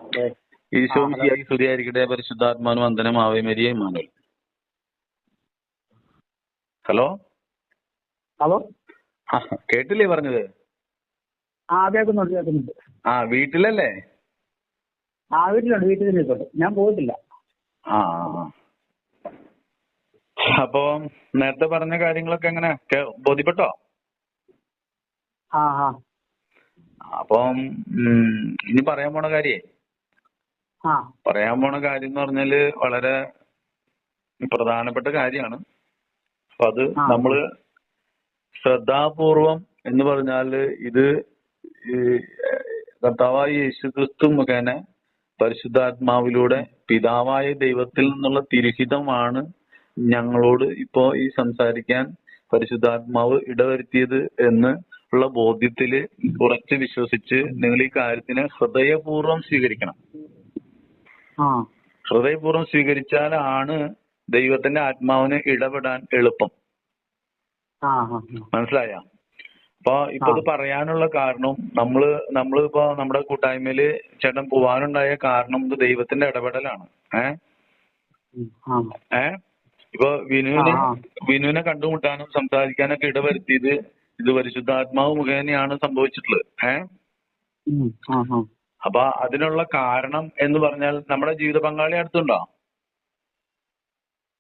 Isho hello മിശിഹായ്ക്ക് സ്തുതിയായിരിക്കട്ടെ. പരിശുദ്ധാത്മാവിന് വന്ദനം. Ave Maria Emmanuel. Hello, hello. കേട്ടില്ലേ പറഞ്ഞത്? കേൾക്കുന്നുണ്ട്. വീട്ടിലല്ലേ? വീട്ടിലുണ്ട്, വീട്ടിൽ തന്നെ ഇരിപ്പുണ്ട്. ഞാൻ പോയിട്ടില്ല. ആ അപ്പൊ നേരത്തെ പറഞ്ഞ കാര്യങ്ങളൊക്കെ എങ്ങനെ ബോധ്യപ്പെട്ടോ? ആ ആ അപ്പം ഇനി പറയാൻ പോണ കാര്യം എന്ന് പറഞ്ഞാല് വളരെ പ്രധാനപ്പെട്ട കാര്യമാണ്. അപ്പൊ അത് നമ്മള് ശ്രദ്ധാപൂർവം എന്ന് പറഞ്ഞാല് ഇത് കർത്താവായ യേശുക്രിസ്തു മുഖേന പരിശുദ്ധാത്മാവിലൂടെ പിതാവായ ദൈവത്തിൽ നിന്നുള്ള തിരുഹിതമാണ് ഞങ്ങളോട് ഇപ്പോ ഈ സംസാരിക്കാൻ പരിശുദ്ധാത്മാവ് ഇടവരുത്തിയത് എന്ന് ഉള്ള ബോധ്യത്തില് ഉറച്ചു വിശ്വസിച്ച് നിങ്ങൾ ഈ കാര്യത്തിനെ ഹൃദയപൂർവ്വം സ്വീകരിക്കണം. ഹൃദയപൂർവ്വം സ്വീകരിച്ചാലാണ് ദൈവത്തിന്റെ ആത്മാവിന് ഇടപെടാൻ എളുപ്പം. മനസ്സിലായ? അപ്പൊ ഇപ്പൊ ഇത് പറയാനുള്ള കാരണം നമ്മളിപ്പോ നമ്മുടെ കൂട്ടായ്മയില് ചേട്ടൻ പോവാനുണ്ടായ കാരണം ഇത് ദൈവത്തിന്റെ ഇടപെടലാണ്. ഇപ്പൊ വിനുവിനെ കണ്ടുമുട്ടാനും സംസാരിക്കാനൊക്കെ ഇടവരുത്തിയത് ഇത് പരിശുദ്ധാത്മാവ് മുഖേനയാണ് സംഭവിച്ചിട്ടുള്ളത്. അപ്പൊ അതിനുള്ള കാരണം എന്ന് പറഞ്ഞാൽ നമ്മുടെ ജീവിത പങ്കാളി അടുത്തുണ്ടോ?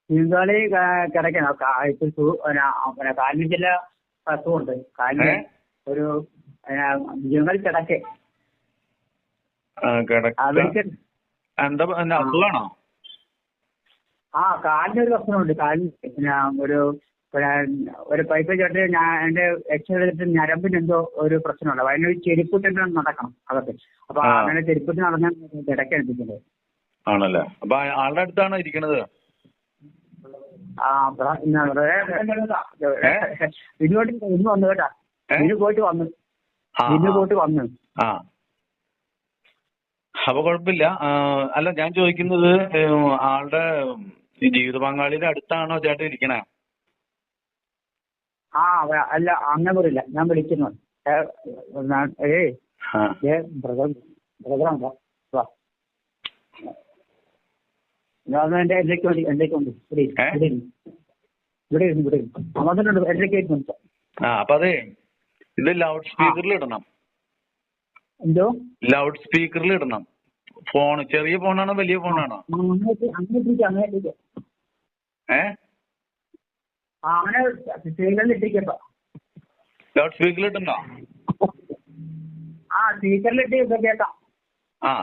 ജീവിതപങ്കാളി കിടക്കണം. കാലിന് ചില അസുഖമുണ്ട്. കാലിന് ഒരു ജീവിതപങ്കാളി കിടക്കെ. എന്താ അസുഖമാണോ? കാലിനൊരു പ്രശ്നമുണ്ട്. കാലിന് ഒരു പൈപ്പ് ചേർത്ത് എന്റെ എക്സസൈസ് ഞരമ്പിന് എന്തോ ഒരു പ്രശ്നമുണ്ട്. അതിനൊരു ചെരുപ്പിട്ട് നടക്കണം അതൊക്കെ. അപ്പൊ അങ്ങനെ ചെരുപ്പിട്ട് നടന്നാൽ കിടക്കാനിരിക്കുന്നത്. ആണല്ലേ? അപ്പൊ ആളുടെ അടുത്താണോ ഇരിക്കണത്? ഇന്ന് വന്നു കേട്ടാ. ഇന്ന് പോയിട്ട് വന്നു. അപ്പൊ കുഴപ്പമില്ല. അല്ല, ഞാൻ ചോദിക്കുന്നത് ആളുടെ ജീവിത പങ്കാളിയുടെ അടുത്താണോ ചേട്ടൻ ഇരിക്കണേ? അല്ല, അങ്ങനെ പറയില്ല. ഞാൻ വിളിക്കുന്നു. ബ്രദറാണോ? എന്റെ എന്തൊക്കെയുണ്ട് ഇവിടെ വന്നിട്ടുണ്ട്. എന്തൊക്കെയായിട്ട് അപ്പൊ അതെ, ഇത് ലൗഡ് സ്പീക്കറിൽ ഇടണം. എന്തോ ലൗഡ് സ്പീക്കറിൽ ഇടണം. ഫോൺ ചെറിയ ഫോണാണോ വലിയ ഫോണാണോ? അങ്ങനെ സ്പീക്കറിലിട്ടിട്ടോ. ലൗഡ് സ്പീക്കറിൽ ഇട്ടുണ്ടോ? സ്പീക്കറിലിട്ട് കേട്ടോ.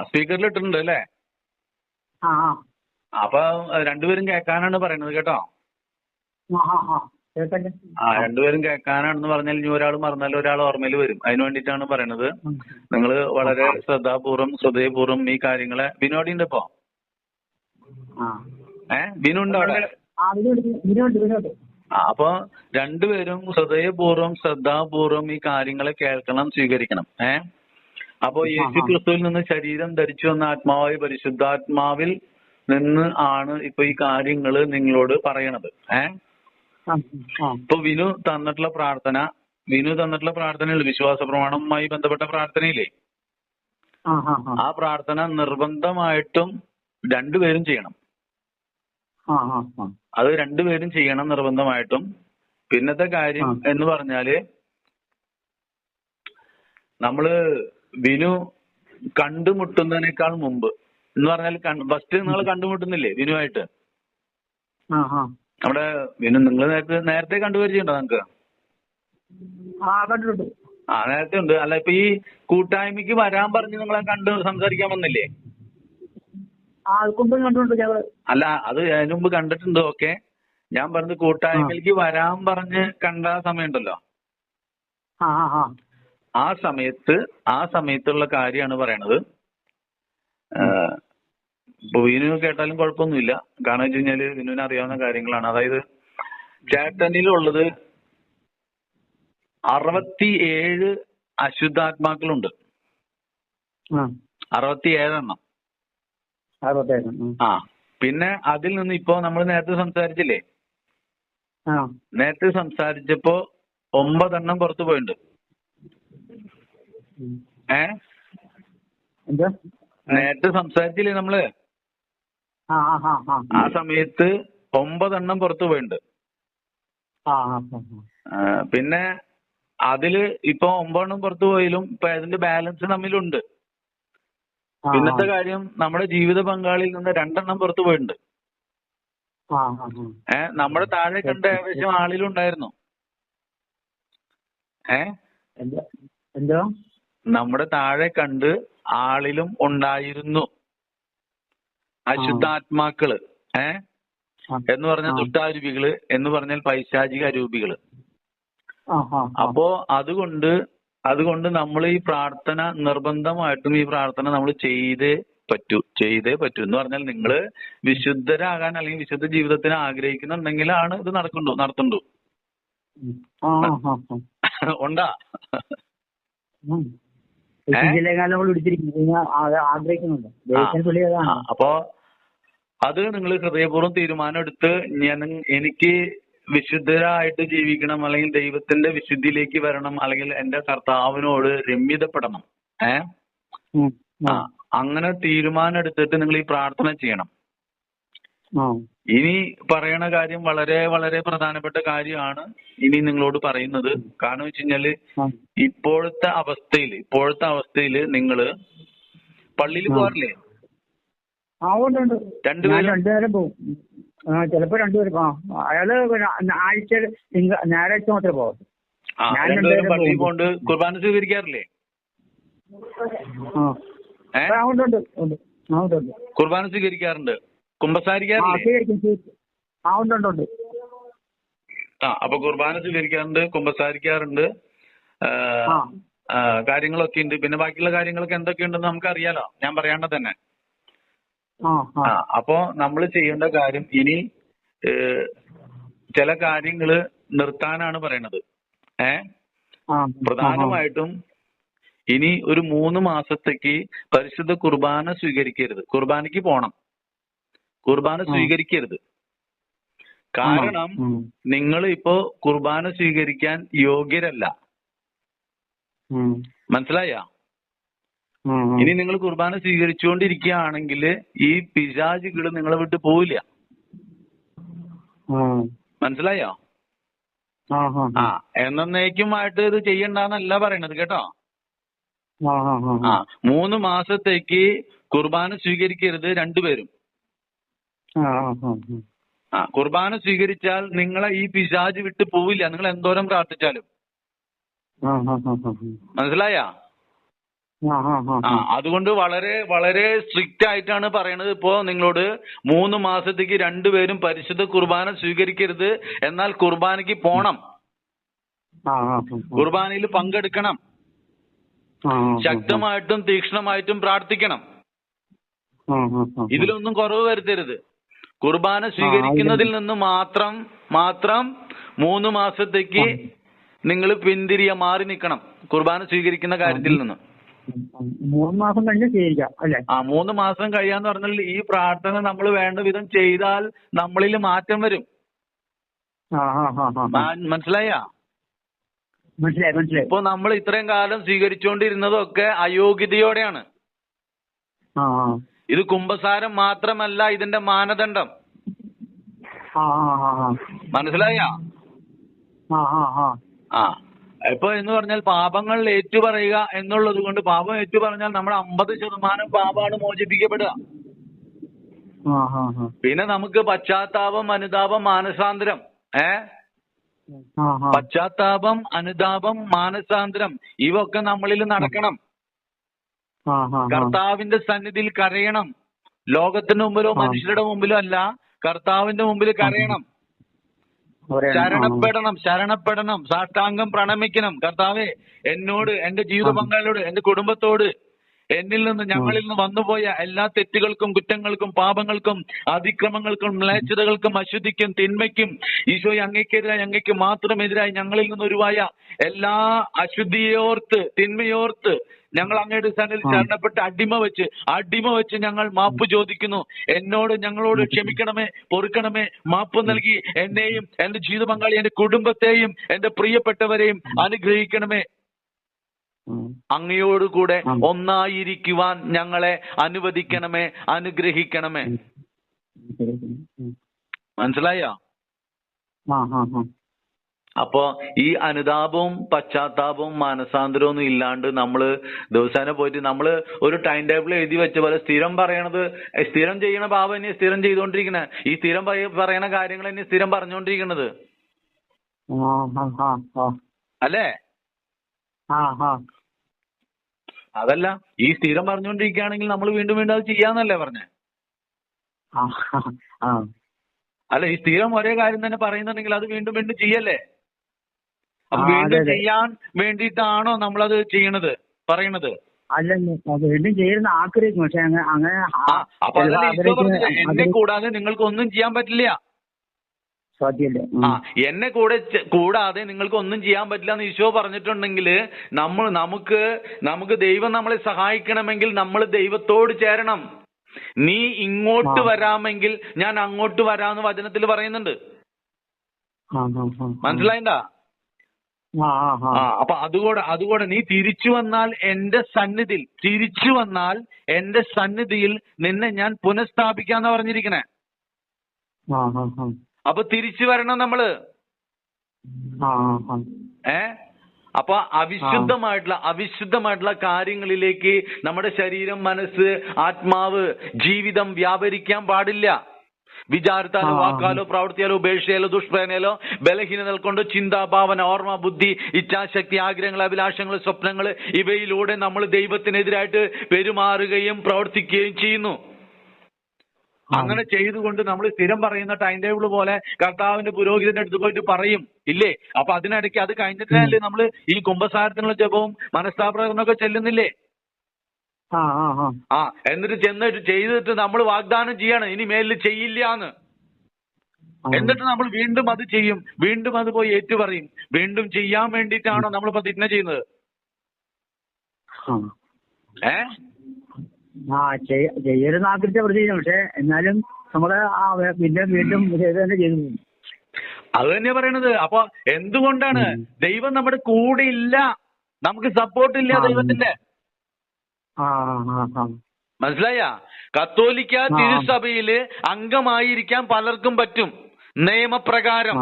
സ്പീക്കറിൽ ഇട്ടിട്ടുണ്ട് അല്ലേ? അപ്പൊ രണ്ടുപേരും കേൾക്കാനാണ് പറയണത് കേട്ടോ. രണ്ടുപേരും കേൾക്കാനാണെന്ന് പറഞ്ഞാൽ ഇനി ഒരാൾ മറന്നാലും ഒരാൾ ഓർമ്മയിൽ വരും. അതിന് വേണ്ടിയിട്ടാണ് പറയണത്. നിങ്ങൾ വളരെ ശ്രദ്ധാപൂർവം ഹൃദയപൂർവ്വം ഈ കാര്യങ്ങളെ. വിനോദിന്റെ ഇപ്പോ വിനുണ്ടോ അവിടെ? അപ്പൊ രണ്ടുപേരും ഹൃദയപൂർവ്വം ശ്രദ്ധാപൂർവം ഈ കാര്യങ്ങളെ കേൾക്കണം, സ്വീകരിക്കണം. അപ്പോ യേശു ക്രിസ്തുവിൽ നിന്ന് ശരീരം ധരിച്ചു വന്ന ആത്മാവായ പരിശുദ്ധാത്മാവിൽ നിന്ന് ആണ് ഇപ്പൊ ഈ കാര്യങ്ങള് നിങ്ങളോട് പറയണത്. ഇപ്പൊ വിനു തന്നിട്ടുള്ള പ്രാർത്ഥനയിൽ വിശ്വാസ പ്രമാണവുമായി ബന്ധപ്പെട്ട പ്രാർത്ഥനയില്ലേ, ആ പ്രാർത്ഥന നിർബന്ധമായിട്ടും രണ്ടുപേരും ചെയ്യണം. അത് രണ്ടുപേരും ചെയ്യണം നിർബന്ധമായിട്ടും. പിന്നത്തെ കാര്യം എന്ന് പറഞ്ഞാല് നമ്മള് വിനു കണ്ടുമുട്ടുന്നതിനേക്കാൾ മുമ്പ് എന്ന് പറഞ്ഞാൽ ഫസ്റ്റ് നിങ്ങൾ കണ്ടുമുട്ടുന്നില്ലേ വിനുവായിട്ട്? നമ്മുടെ വിനു നിങ്ങൾ നേരത്തെ കണ്ടുപരിചയമുണ്ടോ നിങ്ങൾക്ക്? നേരത്തെ ഉണ്ട്. അല്ല, ഇപ്പൊ ഈ കൂട്ടായ്മക്ക് വരാൻ പറഞ്ഞ് നിങ്ങളെ കണ്ട് സംസാരിക്കാൻ വന്നില്ലേ? അല്ല, അത് അതിന് മുമ്പ് കണ്ടിട്ടുണ്ട്. ഓക്കെ, ഞാൻ പറഞ്ഞത് കൂട്ടായ്മയിലേക്ക് വരാൻ പറഞ്ഞ് കണ്ട സമയമുണ്ടല്ലോ, ആ സമയത്തുള്ള കാര്യമാണ് പറയണത്. ഇപ്പൊ വിനു കേട്ടാലും കുഴപ്പമൊന്നുമില്ല. കാരണം വെച്ച് കഴിഞ്ഞാല് വിനുവിന് അറിയാവുന്ന കാര്യങ്ങളാണ്. അതായത് ചേട്ടനിലുള്ളത് 67 അശുദ്ധാത്മാക്കളുണ്ട്. 67 എണ്ണം. പിന്നെ അതിൽ നിന്ന് ഇപ്പോ നമ്മൾ നേരത്തെ സംസാരിച്ചില്ലേ, നേരത്തെ സംസാരിച്ചപ്പോ 9 എണ്ണം പുറത്തു പോയിട്ടുണ്ട്. നേരത്തെ സംസാരിച്ചില്ലേ നമ്മള്? ആ ആ ആ ആ ആ സമയത്ത് 9 പുറത്തു പോയിട്ടുണ്ട്. ആ ആ ആ, പിന്നെ അതില് ഇപ്പൊ 9 പുറത്തു പോയാലും ഇപ്പൊ അതിന്റെ ബാലൻസ് നമ്മിലുണ്ട്. ആ പിന്നത്തെ കാര്യം, നമ്മുടെ ജീവിത പങ്കാളിയിൽ നിന്ന് 2 പുറത്തു പോയിട്ടുണ്ട്. ആ ആ നമ്മുടെ താഴെ കണ്ട ഏകദേശം ആളിലുണ്ടായിരുന്നു. എന്തോ എന്തോ നമ്മുടെ താഴെ കണ്ട് ആളിലും ഉണ്ടായിരുന്നു അശുദ്ധാത്മാക്കള്. എന്ന് പറഞ്ഞാൽ ദുഷ്ടാരൂപികള്, എന്ന് പറഞ്ഞാൽ പൈശാചിക അരൂപികള്. അപ്പോ അതുകൊണ്ട് നമ്മൾ ഈ പ്രാർത്ഥന നിർബന്ധമായിട്ടും ഈ പ്രാർത്ഥന നമ്മൾ ചെയ്തേ പറ്റൂ എന്ന് പറഞ്ഞാൽ നിങ്ങള് വിശുദ്ധരാകാൻ അല്ലെങ്കിൽ വിശുദ്ധ ജീവിതത്തിന് ആഗ്രഹിക്കുന്നുണ്ടെങ്കിലാണ് ഇത് നടത്തണ്ടു. ഉണ്ടാ? അപ്പോ അത് നിങ്ങൾ ഹൃദയപൂർവ്വം തീരുമാനം എടുത്ത് എനിക്ക് വിശുദ്ധരായിട്ട് ജീവിക്കണം, അല്ലെങ്കിൽ ദൈവത്തിന്റെ വിശുദ്ധിയിലേക്ക് വരണം, അല്ലെങ്കിൽ എന്റെ കർത്താവിനോട് രമ്യതപ്പെടണം. അങ്ങനെ തീരുമാനം എടുത്തിട്ട് നിങ്ങൾ ഈ പ്രാർത്ഥന ചെയ്യണം. ഇനി പറയണ കാര്യം വളരെ വളരെ പ്രധാനപ്പെട്ട കാര്യമാണ് ഇനി നിങ്ങളോട് പറയുന്നത്. കാരണം വെച്ച് കഴിഞ്ഞാല് ഇപ്പോഴത്തെ അവസ്ഥയില് നിങ്ങള് പള്ളിയിൽ പോകാറില്ലേ? രണ്ടുപേരും പോകും. ചിലപ്പോ രണ്ടുപേരും. അയാള് ആഴ്ച ഞായറാഴ്ച മാത്രമേ പോകും. രണ്ടുപേരും പള്ളിയിൽ പോണ്ട് കുർബാന സ്വീകരിക്കാറില്ലേ? കുർബാന സ്വീകരിക്കാറുണ്ട്, കുമ്പസാരിക്കാറില്ലേ? അപ്പൊ കുർബാന സ്വീകരിക്കാറുണ്ട്, കുമ്പസാരിക്കാറുണ്ട്, കാര്യങ്ങളൊക്കെ ഉണ്ട്. പിന്നെ ബാക്കിയുള്ള കാര്യങ്ങളൊക്കെ എന്തൊക്കെയുണ്ടെന്ന് നമുക്ക് അറിയാലോ, ഞാൻ പറയാണ്ട് തന്നെ. അപ്പോ നമ്മൾ ചെയ്യേണ്ട കാര്യം ഇനി ചില കാര്യങ്ങള് നിർത്താനാണ് പറയണത്. പ്രധാനമായിട്ടും ഇനി ഒരു 3 മാസത്തേക്ക് പരിശുദ്ധ കുർബാന സ്വീകരിക്കരുത്. കുർബാനയ്ക്ക് പോണം, കുർബാന സ്വീകരിക്കരുത്. കാരണം നിങ്ങൾ ഇപ്പോ കുർബാന സ്വീകരിക്കാൻ യോഗ്യരല്ല. മനസ്സിലായ? ഇനി നിങ്ങൾ കുർബാന സ്വീകരിച്ചുകൊണ്ടിരിക്കുകയാണെങ്കിൽ ഈ പിശാചുകൾ നിങ്ങളെ വിട്ട് പോവില്ല. മനസ്സിലായോ? എന്നേക്കുമായിട്ട് ഇത് ചെയ്യണ്ടെന്നല്ല പറയണത് കേട്ടോ. 3 മാസത്തേക്ക് കുർബാന സ്വീകരിക്കരുത് രണ്ടുപേരും. കുർബാന സ്വീകരിച്ചാൽ നിങ്ങളെ ഈ പിശാച് വിട്ട് പോവില്ല, നിങ്ങൾ എന്തോരം പ്രാർത്ഥിച്ചാലും. മനസ്സിലായ? അതുകൊണ്ട് വളരെ വളരെ സ്ട്രിക്റ്റ് ആയിട്ടാണ് പറയണത് ഇപ്പോ നിങ്ങളോട്. 3 മാസത്തേക്ക് രണ്ടുപേരും പരിശുദ്ധ കുർബാന സ്വീകരിക്കരുത്. എന്നാൽ കുർബാനയ്ക്ക് പോണം, കുർബാനയിൽ പങ്കെടുക്കണം, ശക്തമായിട്ടും തീക്ഷ്ണമായിട്ടും പ്രാർത്ഥിക്കണം. ഇതിലൊന്നും കുറവ് വരുത്തരുത്. കുർബാന സ്വീകരിക്കുന്നതിൽ നിന്ന് മാത്രം 3 മാസത്തേക്ക് നിങ്ങൾ മാറി നിൽക്കണം കുർബാന സ്വീകരിക്കുന്ന കാര്യത്തിൽ നിന്ന്. 3 മാസം കഴിഞ്ഞ് സ്വീകരിക്കാം അല്ലേ? 3 മാസം കഴിയാന്ന് പറഞ്ഞാൽ ഈ പ്രാർത്ഥന നമ്മൾ വേണ്ട വിധം ചെയ്താൽ നമ്മളിൽ മാറ്റം വരും. മനസ്സിലായ? മനസ്സിലായി. ഇപ്പൊ നമ്മൾ ഇത്രയും കാലം സ്വീകരിച്ചുകൊണ്ടിരുന്നതൊക്കെ അയോഗ്യതയോടെയാണ്. ഇത് കുമ്പസാരം മാത്രമല്ല ഇതിന്റെ മാനദണ്ഡം. മനസ്സിലായ? ഇപ്പൊ എന്ന് പറഞ്ഞാൽ പാപങ്ങൾ ഏറ്റുപറയുക എന്നുള്ളത് കൊണ്ട്, പാപം ഏറ്റുപറഞ്ഞാൽ നമ്മുടെ 50% പാപമാണ് മോചിപ്പിക്കപ്പെടുക. പിന്നെ നമുക്ക് പശ്ചാത്താപം, അനുതാപം, മാനസാന്തരം. പശ്ചാത്താപം, അനുതാപം, മാനസാന്തരം ഇവയൊക്കെ നമ്മളിൽ നടക്കണം. കർത്താവിന്റെ സന്നിധിയിൽ കരയണം. ലോകത്തിന് മുമ്പിലോ മനുഷ്യരുടെ മുമ്പിലോ അല്ല, കർത്താവിന്റെ മുമ്പിൽ കരയണം. ശരണപ്പെടണം, സാഷ്ടാംഗം പ്രണമിക്കണം. കർത്താവേ, എന്നോട്, എന്റെ ജീവിത പങ്കാളിയോട്, എന്റെ കുടുംബത്തോട്, ഞങ്ങളിൽ നിന്ന് വന്നുപോയ എല്ലാ തെറ്റുകൾക്കും, കുറ്റങ്ങൾക്കും, പാപങ്ങൾക്കും, അതിക്രമങ്ങൾക്കും, മ്ലേച്ഛതകൾക്കും, അശുദ്ധിക്കും, തിന്മയ്ക്കും, ഈശോയെ അങ്ങയ്ക്ക് മാത്രം എതിരായി ഞങ്ങളിൽ നിന്ന് ഉരുവായ എല്ലാ അശുദ്ധിയോർത്ത്, തിന്മയോർത്ത് ഞങ്ങൾ അങ്ങയുടെ സന്നിധിയിൽ ശരണപ്പെട്ട് അടിമ വെച്ച് ഞങ്ങൾ മാപ്പ് ചോദിക്കുന്നു. ഞങ്ങളോട് ക്ഷമിക്കണമേ, പൊറുക്കണമേ, മാപ്പ് നൽകി എന്നെയും എന്റെ ജീവിത പങ്കാളി, എന്റെ കുടുംബത്തെയും എന്റെ പ്രിയപ്പെട്ടവരെയും അനുഗ്രഹിക്കണമേ. അങ്ങയോട് കൂടെ ഒന്നായിരിക്കുവാൻ ഞങ്ങളെ അനുവദിക്കണമേ, അനുഗ്രഹിക്കണമേ. മനസ്സിലായോ? അപ്പോ ഈ അനുതാപവും പശ്ചാത്താപവും മാനസാന്തരവും ഒന്നും ഇല്ലാണ്ട് നമ്മള് ദിവസേന പോയിട്ട് നമ്മള് ഒരു ടൈം ടേബിൾ എഴുതി വെച്ച പോലെ സ്ഥിരം പറയണത്, സ്ഥിരം ചെയ്യണ പാപം തന്നെ സ്ഥിരം ചെയ്തുകൊണ്ടിരിക്കണേ, ഈ സ്ഥിരം പറയണ കാര്യങ്ങൾ തന്നെ സ്ഥിരം പറഞ്ഞുകൊണ്ടിരിക്കണത് അല്ലേ? അതല്ല, ഈ സ്ഥിരം പറഞ്ഞുകൊണ്ടിരിക്കുകയാണെങ്കിൽ നമ്മൾ വീണ്ടും വീണ്ടും അത് ചെയ്യാന്നല്ലേ പറഞ്ഞേ? അല്ല, ഈ സ്ഥിരം ഒരേ കാര്യം തന്നെ പറയുന്നുണ്ടെങ്കിൽ അത് വീണ്ടും വീണ്ടും ചെയ്യല്ലേ? അപ്പൊ വീണ്ടും ചെയ്യാൻ വേണ്ടിയിട്ടാണോ നമ്മളത് ചെയ്യണത്, പറയണത്? വീണ്ടും ചെയ്യുന്ന ആഗ്രഹിക്കും. പക്ഷെ അങ്ങനെ അപ്പൊ എന്നെ കൂടാതെ നിങ്ങൾക്ക് ഒന്നും ചെയ്യാൻ പറ്റില്ല. എന്നെ കൂടാതെ നിങ്ങൾക്ക് ഒന്നും ചെയ്യാൻ പറ്റില്ല എന്ന് ഈശോ പറഞ്ഞിട്ടുണ്ടെങ്കിൽ നമുക്ക് ദൈവം നമ്മളെ സഹായിക്കണമെങ്കിൽ നമ്മൾ ദൈവത്തോട് ചേരണം. നീ ഇങ്ങോട്ട് വരാമെങ്കിൽ ഞാൻ അങ്ങോട്ട് വരാമെന്ന് വചനത്തിൽ പറയുന്നുണ്ട്. മനസ്സിലായിണ്ടാ? അപ്പൊ അതുകൂടെ നീ തിരിച്ചു വന്നാൽ എന്റെ സന്നിധിയിൽ നിന്നെ ഞാൻ പുനഃസ്ഥാപിക്കാന്ന് പറഞ്ഞിരിക്കണേ. അപ്പൊ തിരിച്ചു വരണം നമ്മള്. അപ്പൊ അവിശുദ്ധമായിട്ടുള്ള കാര്യങ്ങളിലേക്ക് നമ്മുടെ ശരീരം, മനസ്സ്, ആത്മാവ്, ജീവിതം വ്യാപരിക്കാൻ പാടില്ല. വിചാരത്താലോ വാക്കാലോ പ്രവൃത്തിയാലോ ഉപേക്ഷയാലോ ദുഷ്പ്രേരണയാലോ ബലഹീനതകൾ കൊണ്ട് ചിന്ത, ഭാവന, ഓർമ്മ, ബുദ്ധി, ഇച്ഛാശക്തി, ആഗ്രഹങ്ങൾ, അഭിലാഷങ്ങൾ, സ്വപ്നങ്ങൾ ഇവയിലൂടെ നമ്മൾ ദൈവത്തിനെതിരായിട്ട് പെരുമാറുകയും പ്രവർത്തിക്കുകയും ചെയ്യുന്നു. അങ്ങനെ ചെയ്തുകൊണ്ട് നമ്മൾ സ്ഥിരം പറയുന്ന ടൈം ടേബിൾ പോലെ കർത്താവിന്റെ പുരോഹിതന്റെ അടുത്ത് പോയിട്ട് പറയും ഇല്ലേ? അപ്പൊ അതിനിടയ്ക്ക് അത് കഴിഞ്ഞിട്ടല്ലേ നമ്മൾ ഈ കുംഭസാരത്തിനുള്ള ജപവും മനസ്താപനമൊക്കെ ചെല്ലുന്നില്ലേ? എന്നിട്ട് ചെയ്തിട്ട് നമ്മൾ വാഗ്ദാനം ചെയ്യാണ് ഇനി മേലിൽ ചെയ്യില്ലാന്ന്. എന്നിട്ട് നമ്മൾ വീണ്ടും അത് ചെയ്യും, വീണ്ടും അത് പോയി ഏറ്റു പറയും. വീണ്ടും ചെയ്യാൻ വേണ്ടിയിട്ടാണോ നമ്മൾ പ്രതിജ്ഞ ചെയ്യുന്നത്? ചെയ്യരുന്ന ആഗ്രഹിച്ച പ്രതിജ്ഞ, പക്ഷെ എന്നാലും നമ്മള് പിന്നെ വീണ്ടും തന്നെ ചെയ്തു. അത് തന്നെയാ പറയണത്. അപ്പൊ എന്തുകൊണ്ടാണ്? ദൈവം നമ്മുടെ കൂടെ ഇല്ല, നമുക്ക് സപ്പോർട്ട് ഇല്ല ദൈവത്തിന്റെ. മനസ്സിലായ? കത്തോലിക്ക തിരുസഭയില് അംഗമായിരിക്കാൻ പലർക്കും പറ്റും നിയമപ്രകാരം.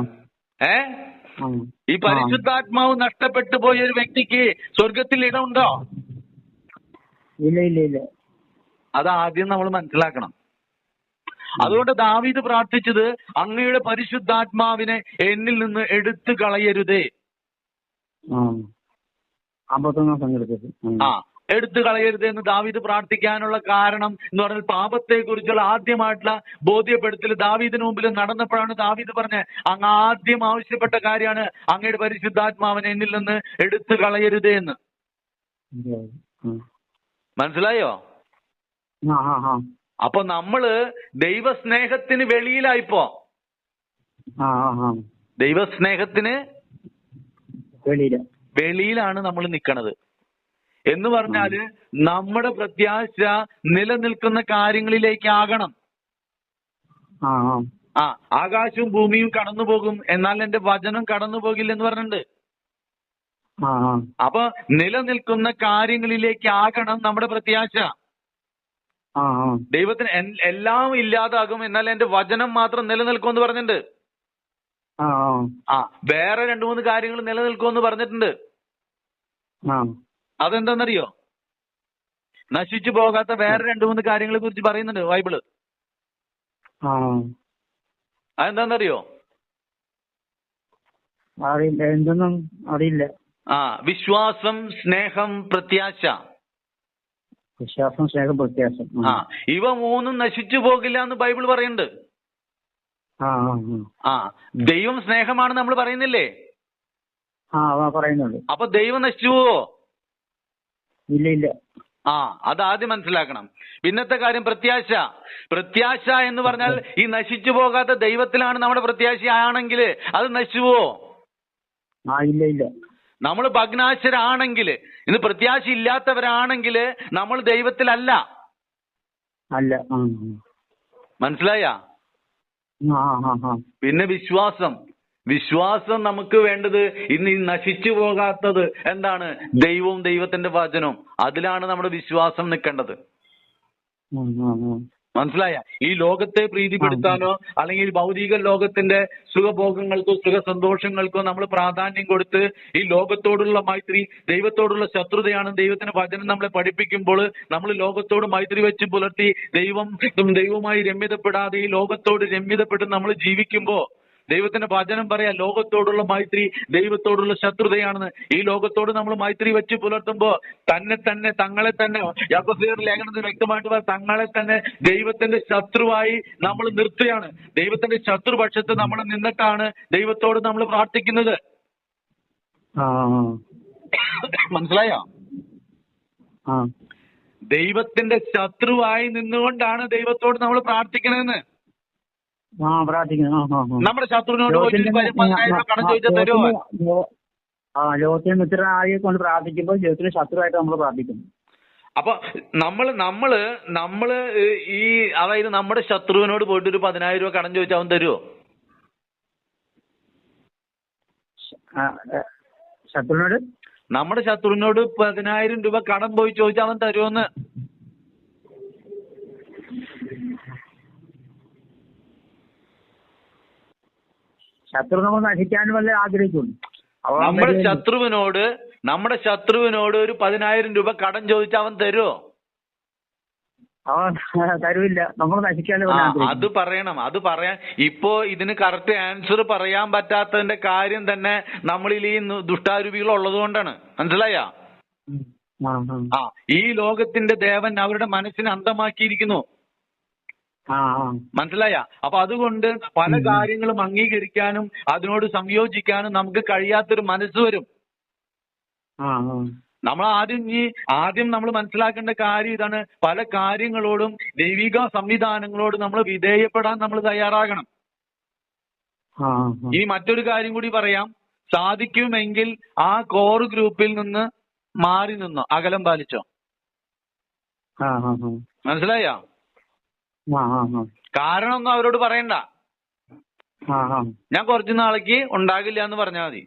ഈ പരിശുദ്ധാത്മാവ് നഷ്ടപ്പെട്ടു പോയ ഒരു വ്യക്തിക്ക് സ്വർഗത്തിൽ ഇടമുണ്ടോ? ഇല്ല. അത് ആദ്യം നമ്മൾ മനസ്സിലാക്കണം. അതുകൊണ്ട് ദാവീദ് പ്രാർത്ഥിച്ചത് അങ്ങയുടെ പരിശുദ്ധാത്മാവിനെ എന്നിൽ നിന്ന് എടുത്തു കളയരുതേ. എടുത്തു കളയരുത് എന്ന് ദാവീദ് പ്രാർത്ഥിക്കാനുള്ള കാരണം എന്ന് പറഞ്ഞാൽ പാപത്തെ കുറിച്ചുള്ള ആദ്യമായിട്ടുള്ള ബോധ്യപ്പെടുത്തൽ ദാവീദിന് മുമ്പിൽ നടന്നപ്പോഴാണ് ദാവീദ് പറഞ്ഞത് അങ്ങ് ആദ്യം ആവശ്യപ്പെട്ട കാര്യമാണ് അങ്ങയുടെ പരിശുദ്ധാത്മാവിനെ എന്നിൽ നിന്ന് എടുത്തു കളയരുതേ എന്ന്. മനസ്സിലായോ? അപ്പൊ നമ്മള് ദൈവസ്നേഹത്തിന് വെളിയിലായിപ്പോ. ദൈവസ്നേഹത്തിന് വെളിയിലാണ് നമ്മൾ നിക്കണത്. എന്ന് പറഞ്ഞാല് നമ്മുടെ പ്രത്യാശ നിലനിൽക്കുന്ന കാര്യങ്ങളിലേക്കാകണം. ആകാശവും ഭൂമിയും കടന്നു പോകും, എന്നാൽ എന്റെ വചനം കടന്നു പോകില്ലെന്ന് പറഞ്ഞിട്ടുണ്ട്. അപ്പൊ നിലനിൽക്കുന്ന കാര്യങ്ങളിലേക്കാകണം നമ്മുടെ പ്രത്യാശ. ദൈവത്തിന് എല്ലാം ഇല്ലാതാകും, എന്നാൽ എന്റെ വചനം മാത്രം നിലനിൽക്കുമെന്ന് പറഞ്ഞിട്ടുണ്ട്. വേറെ 2-3 കാര്യങ്ങൾ നിലനിൽക്കുമെന്ന് പറഞ്ഞിട്ടുണ്ട്. അതെന്താന്നറിയോ? നശിച്ചു പോകാത്ത വേറെ 2-3 കാര്യങ്ങളെ കുറിച്ച് പറയുന്നുണ്ട് ബൈബിള്. അതെന്താന്നറിയോ? എന്തൊന്നും അറിയില്ല. വിശ്വാസം, സ്നേഹം, പ്രത്യാശ. വിശ്വാസം, സ്നേഹം, പ്രത്യാശ. ഇവ 3 നശിച്ചു പോകില്ല എന്ന് ബൈബിൾ പറയുന്നുണ്ട്. ദൈവം സ്നേഹമാണ് നമ്മൾ പറയുന്നില്ലേ? പറയുന്നുണ്ട്. അപ്പൊ ദൈവം നശിച്ചു പോവോ? ഇല്ല. അതാദ്യം മനസ്സിലാക്കണം. പിന്നത്തെ കാര്യം പ്രത്യാശ എന്ന് പറഞ്ഞാൽ ഈ നശിച്ചു പോകാത്ത ദൈവത്തിലാണ് നമ്മുടെ പ്രത്യാശ ആണെങ്കിൽ അത് നശിച്ചു പോവോ? ഇല്ല. നമ്മൾ ഭഗ്നാശരാണെങ്കിൽ, ഇന്ന് പ്രത്യാശ ഇല്ലാത്തവരാണെങ്കിൽ നമ്മൾ ദൈവത്തിലല്ല. മനസ്സിലായ? പിന്നെ വിശ്വാസം. വിശ്വാസം നമുക്ക് വേണ്ടത് ഇന്ന് ഈ നശിച്ചു പോകാത്തത് എന്താണ്? ദൈവവും ദൈവത്തിന്റെ വചനവും. അതിലാണ് നമ്മുടെ വിശ്വാസം നിൽക്കേണ്ടത്. മനസ്സിലായ? ഈ ലോകത്തെ പ്രീതിപ്പെടുത്താനോ അല്ലെങ്കിൽ ഭൗതിക ലോകത്തിന്റെ സുഖഭോഗങ്ങൾക്കോ സുഖ സന്തോഷങ്ങൾക്കോ നമ്മൾ പ്രാധാന്യം കൊടുത്ത് ഈ ലോകത്തോടുള്ള മൈത്രി, ദൈവത്തോടുള്ള ശത്രുതയാണ് ദൈവത്തിന്റെ വചനം നമ്മളെ പഠിപ്പിക്കുമ്പോൾ നമ്മൾ ലോകത്തോട് മൈത്രി വെച്ച് പുലർത്തി ദൈവവുമായി രമ്യതപ്പെടാതെ ഈ ലോകത്തോട് രമ്യതപ്പെട്ട് നമ്മൾ ജീവിക്കുമ്പോ ദൈവത്തിന്റെ വചനം പറയാ ലോകത്തോടുള്ള മൈത്രി ദൈവത്തോടുള്ള ശത്രുതയാണെന്ന്. ഈ ലോകത്തോട് നമ്മൾ മൈത്രി വെച്ച് പുലർത്തുമ്പോ തങ്ങളെ തന്നെ യാക്കോബുകാർ ലേഖനത്തിൽ വ്യക്തമായിട്ട് പറയാം, തങ്ങളെ തന്നെ ദൈവത്തിന്റെ ശത്രുവായി നമ്മൾ നിർത്തുകയാണ്. ദൈവത്തിന്റെ ശത്രുപക്ഷത്ത് നമ്മൾ നിന്നിട്ടാണ് ദൈവത്തോട് നമ്മൾ പ്രാർത്ഥിക്കുന്നത്. മനസ്സിലായോ? ദൈവത്തിന്റെ ശത്രുവായി നിന്നുകൊണ്ടാണ് ദൈവത്തോട് നമ്മൾ പ്രാർത്ഥിക്കണമെന്ന്. നമ്മുടെ ശത്രുവിനോട് കടം ചോദിച്ചാൽ തരുമോ? ലോകത്തിന് മിത്രനായി കൊണ്ട് പ്രാർത്ഥിക്കുമ്പോൾ ദൈവത്തിന് ശത്രുവായിട്ട് നമ്മൾ പ്രാർത്ഥിക്കുന്നു. അപ്പൊ നമ്മള് ഈ അതായത് നമ്മുടെ ശത്രുവിനോട് പോയിട്ട് ഒരു 10,000 രൂപ കടം ചോദിച്ചാൽ അവൻ തരുമോ? ശത്രുവിനോട് നമ്മുടെ ശത്രുവിനോട് 10,000 രൂപ കടം പോയി ചോദിച്ചാൽ അവൻ തരുമോന്ന്? ശത്രു നമ്മൾ നശിക്കാനും വല്ല ആഗ്രഹിക്കുന്നു. നമ്മുടെ ശത്രുവിനോട് ഒരു 10,000 രൂപ കടം ചോദിച്ചാൽ അവൻ തരുമോ? അവൻ തരുവില്ല. നമ്മൾ നശിക്കാനും അത് പറയാൻ ഇപ്പോ ഇതിന് കറക്റ്റ് ആൻസർ പറയാൻ പറ്റാത്തതിന്റെ കാര്യം തന്നെ നമ്മളിൽ ഈ ദുഷ്ടാരൂപികൾ ഉള്ളത് കൊണ്ടാണ്. മനസ്സിലായ? ഈ ലോകത്തിന്റെ ദേവൻ അവരുടെ മനസ്സിനെ അന്ധമാക്കിയിരിക്കുന്നു. മനസ്സിലായ? അപ്പൊ അതുകൊണ്ട് പല കാര്യങ്ങളും അംഗീകരിക്കാനും അതിനോട് സംയോജിക്കാനും നമുക്ക് കഴിയാത്തൊരു മനസ്സ് വരും. നമ്മൾ ആദ്യം നമ്മൾ മനസ്സിലാക്കേണ്ട കാര്യം ഇതാണ്, പല കാര്യങ്ങളോടും ദൈവിക സംവിധാനങ്ങളോട് നമ്മൾ വിധേയപ്പെടാൻ നമ്മൾ തയ്യാറാകണം. ഇനി മറ്റൊരു കാര്യം കൂടി പറയാം, സാധിക്കുമെങ്കിൽ ആ കോർ ഗ്രൂപ്പിൽ നിന്ന് മാറി നിന്നോ, അകലം പാലിച്ചോ. മനസ്സിലായോ? കാരണം ഒന്നും അവരോട് പറയണ്ട, ഞാൻ കുറച്ചു നാളേക്ക് ഉണ്ടാകില്ല എന്ന് പറഞ്ഞാൽ മതി.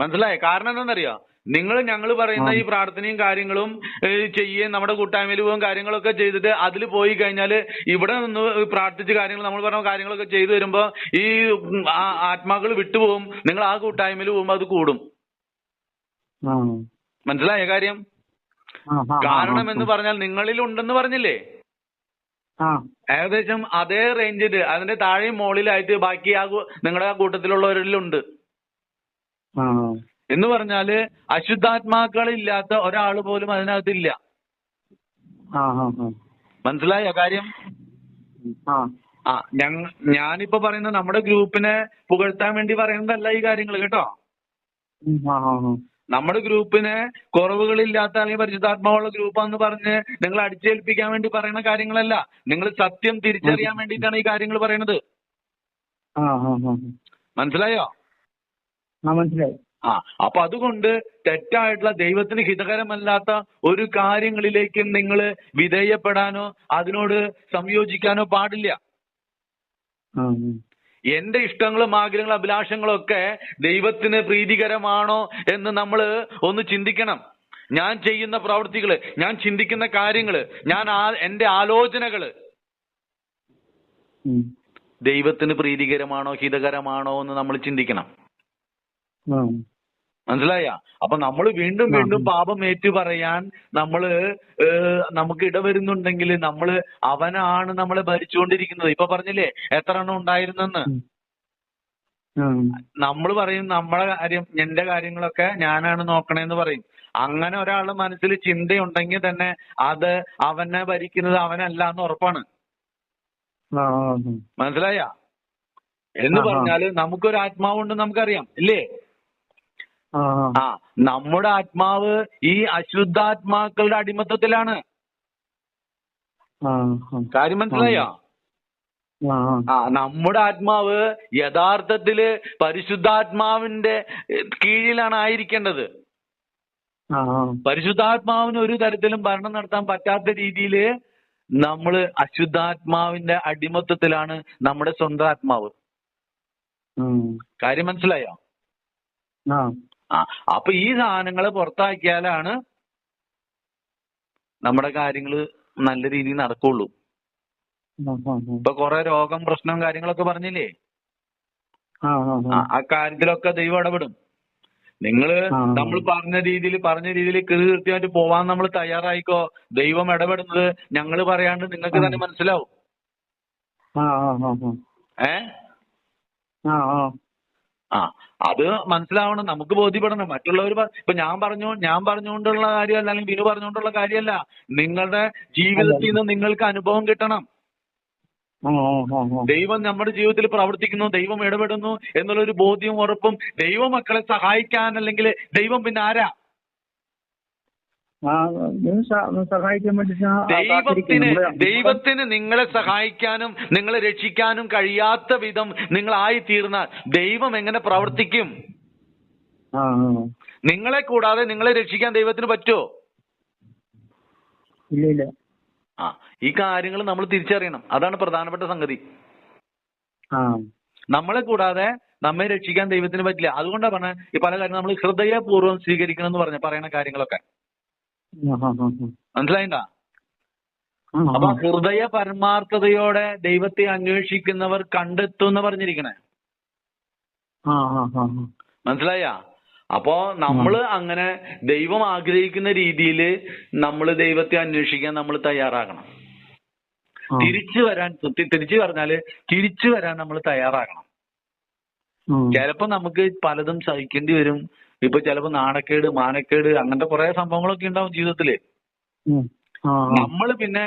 മനസ്സിലായോ? കാരണം എന്താണെന്നറിയോ? ഞങ്ങൾ പറയുന്ന ഈ പ്രാർത്ഥനയും കാര്യങ്ങളും ചെയ്യുകയും നമ്മുടെ കൂട്ടായ്മയിൽ പോകും കാര്യങ്ങളൊക്കെ ചെയ്തിട്ട് അതിൽ പോയി കഴിഞ്ഞാൽ ഇവിടെ നിന്ന് പ്രാർത്ഥിച്ച് കാര്യങ്ങൾ നമ്മൾ പറഞ്ഞ കാര്യങ്ങളൊക്കെ ചെയ്തു വരുമ്പോ ഈ ആത്മാക്കൾ വിട്ടുപോകും. നിങ്ങൾ ആ കൂട്ടായ്മയിൽ പോകുമ്പോ അത് കൂടും. മനസ്സിലായ കാര്യം? കാരണം എന്ന് പറഞ്ഞാൽ നിങ്ങളിൽ ഉണ്ടെന്ന് പറഞ്ഞില്ലേ, ഏകദേശം അതേ റേഞ്ചിൽ അതിന്റെ താഴെയും മുകളിലായിട്ട് ബാക്കി നിങ്ങളുടെ ആ കൂട്ടത്തിലുള്ളവരിലുണ്ട്. എന്ന് പറഞ്ഞാല് അശുദ്ധാത്മാക്കളില്ലാത്ത ഒരാൾ പോലും അതിനകത്തില്ല. മനസ്സിലായ കാര്യം? ഞാനിപ്പോ പറയുന്നത് നമ്മുടെ ഗ്രൂപ്പിനെ പുകഴ്ത്താൻ വേണ്ടി പറയുന്നതല്ല ഈ കാര്യങ്ങൾ കേട്ടോ. നമ്മുടെ ഗ്രൂപ്പിന് കുറവുകളില്ലാത്ത അല്ലെങ്കിൽ പരിശുദ്ധാത്മാവുള്ള ഗ്രൂപ്പാന്ന് പറഞ്ഞ് നിങ്ങൾ അടിച്ചേൽപ്പിക്കാൻ വേണ്ടി പറയുന്ന കാര്യങ്ങളല്ല. നിങ്ങൾ സത്യം തിരിച്ചറിയാൻ വേണ്ടിയിട്ടാണ് ഈ കാര്യങ്ങൾ പറയുന്നത്. മനസ്സിലായോ? മനസ്സിലായി. അപ്പൊ അതുകൊണ്ട് തെറ്റായിട്ടുള്ള ദൈവത്തിന് ഹിതകരമല്ലാത്ത ഒരു കാര്യങ്ങളിലേക്കും നിങ്ങൾ വിധേയപ്പെടാനോ അതിനോട് സംയോജിക്കാനോ പാടില്ല. എന്റെ ഇഷ്ടങ്ങളും ആഗ്രഹങ്ങളും അഭിലാഷങ്ങളും ഒക്കെ ദൈവത്തിന് പ്രീതികരമാണോ എന്ന് നമ്മൾ ഒന്ന് ചിന്തിക്കണം. ഞാൻ ചെയ്യുന്ന പ്രവൃത്തികള്, ഞാൻ ചിന്തിക്കുന്ന കാര്യങ്ങള്, എന്റെ ആലോചനകള് ദൈവത്തിന് പ്രീതികരമാണോ ഹിതകരമാണോ എന്ന് നമ്മൾ ചിന്തിക്കണം. മനസ്സിലായ? അപ്പൊ നമ്മൾ വീണ്ടും പാപം ഏറ്റു പറയാൻ നമുക്ക് ഇടവരുന്നുണ്ടെങ്കിൽ അവനാണ് നമ്മളെ ഭരിച്ചുകൊണ്ടിരിക്കുന്നത്. ഇപ്പൊ പറഞ്ഞില്ലേ എത്ര എണ്ണം ഉണ്ടായിരുന്നെന്ന്. നമ്മൾ പറയും നമ്മളെ കാര്യം, എന്റെ കാര്യങ്ങളൊക്കെ ഞാനാണ് നോക്കണേന്ന് പറയും. അങ്ങനെ ഒരാളുടെ മനസ്സിൽ ചിന്തയുണ്ടെങ്കിൽ തന്നെ അത് അവനെ ഭരിക്കുന്നത് അവനല്ല എന്ന് ഉറപ്പാണ്. മനസ്സിലായ? എന്ന് പറഞ്ഞാല് നമുക്കൊരു ആത്മാവുണ്ടെന്ന് നമുക്കറിയാം ഇല്ലേ? നമ്മുടെ ആത്മാവ് ഈ അശുദ്ധാത്മാക്കളുടെ അടിമത്തത്തിലാണ്. കാര്യം മനസ്സിലായോ? നമ്മുടെ ആത്മാവ് യഥാർത്ഥത്തില് പരിശുദ്ധാത്മാവിന്റെ കീഴിലാണ് ആയിരിക്കേണ്ടത്. പരിശുദ്ധാത്മാവിന് ഒരു തരത്തിലും ഭരണം നടത്താൻ പറ്റാത്ത രീതിയില് നമ്മള് അശുദ്ധാത്മാവിന്റെ അടിമത്തത്തിലാണ് നമ്മുടെ സ്വന്തം ആത്മാവ്. ഉം. കാര്യം മനസ്സിലായോ? ആ. ആ അപ്പൊ ഈ സാധനങ്ങളെ പുറത്താക്കിയാലാണ് നമ്മുടെ കാര്യങ്ങള് നല്ല രീതിയിൽ നടക്കുള്ളൂ. ആ, ആ, ഇപ്പൊ കുറെ രോഗം പ്രശ്നം കാര്യങ്ങളൊക്കെ പറഞ്ഞില്ലേ, ആ, ആ, ആ. ആ കാര്യത്തിലൊക്കെ ദൈവം ഇടപെടും. നിങ്ങള് ആ, നമ്മൾ പറഞ്ഞ രീതിയിൽ കൃത്യമായിട്ട് പോവാൻ നമ്മൾ തയ്യാറായിക്കോ. ദൈവം ഇടപെടുന്നത് ഞങ്ങൾ പറയാണ്ട് നിങ്ങൾക്ക് തന്നെ മനസ്സിലാവും. ആ, ആ, ആ, ഏ ആ, ആ. ആ അത് മനസ്സിലാവണം, നമുക്ക് ബോധ്യപ്പെടണം. മറ്റുള്ളവർ ഇപ്പൊ ഞാൻ പറഞ്ഞുകൊണ്ടുള്ള കാര്യമല്ല, അല്ലെങ്കിൽ ബിനു പറഞ്ഞുകൊണ്ടുള്ള കാര്യമല്ല. നിങ്ങളുടെ ജീവിതത്തിൽ നിന്ന് നിങ്ങൾക്ക് അനുഭവം കിട്ടണം. ആ, ആ, ആ, ആ. ദൈവം നമ്മുടെ ജീവിതത്തിൽ പ്രവർത്തിക്കുന്നു, ദൈവം ഇടപെടുന്നു എന്നുള്ളൊരു ബോധ്യവും ഉറപ്പും. ദൈവമക്കളെ സഹായിക്കാൻ അല്ലെങ്കിൽ ദൈവം പിന്നെ ആരാ? ആ, ഇത് സഹായിക്കാൻ ദൈവത്തിന് നിങ്ങളെ സഹായിക്കാനും നിങ്ങളെ രക്ഷിക്കാനും കഴിയാത്ത വിധം നിങ്ങളായി തീർന്നാൽ ദൈവം എങ്ങനെ പ്രവർത്തിക്കും? ആ, നിങ്ങളെ കൂടാതെ നിങ്ങളെ രക്ഷിക്കാൻ ദൈവത്തിന് പറ്റുമോ? ഇല്ല ഇല്ല. ആ ഈ കാര്യങ്ങൾ നമ്മൾ തിരിച്ചറിയണം. അതാണ് പ്രധാനപ്പെട്ട സംഗതി. ആ, നമ്മളെ കൂടാതെ നമ്മെ രക്ഷിക്കാൻ ദൈവത്തിന് പറ്റില്ല. അതുകൊണ്ടാണ് പറഞ്ഞത് ഈ പല കാര്യം നമ്മൾ ഹൃദയപൂർവ്വം സ്വീകരിക്കണം എന്ന് പറയുന്ന കാര്യങ്ങളൊക്കെ മനസ്സിലായിണ്ടാ? അപ്പൊ ഹൃദയ പരമാർത്ഥതയോടെ ദൈവത്തെ അന്വേഷിക്കുന്നവർ കണ്ടെത്തും എന്ന് പറഞ്ഞിരിക്കണേ. മനസ്സിലായ? അപ്പോ നമ്മള് അങ്ങനെ ദൈവം ആഗ്രഹിക്കുന്ന രീതിയിൽ നമ്മൾ ദൈവത്തെ അന്വേഷിക്കാൻ നമ്മൾ തയ്യാറാകണം. തിരിച്ചു പറഞ്ഞാല് തിരിച്ചു വരാൻ നമ്മൾ തയ്യാറാകണം. ചിലപ്പോ നമുക്ക് പലതും സഹിക്കേണ്ടി വരും. ഇപ്പൊ ചിലപ്പോ നാണക്കേട്, മാനക്കേട്, അങ്ങനത്തെ കുറെ സംഭവങ്ങളൊക്കെ ഉണ്ടാവും ജീവിതത്തില്. നമ്മൾ പിന്നെ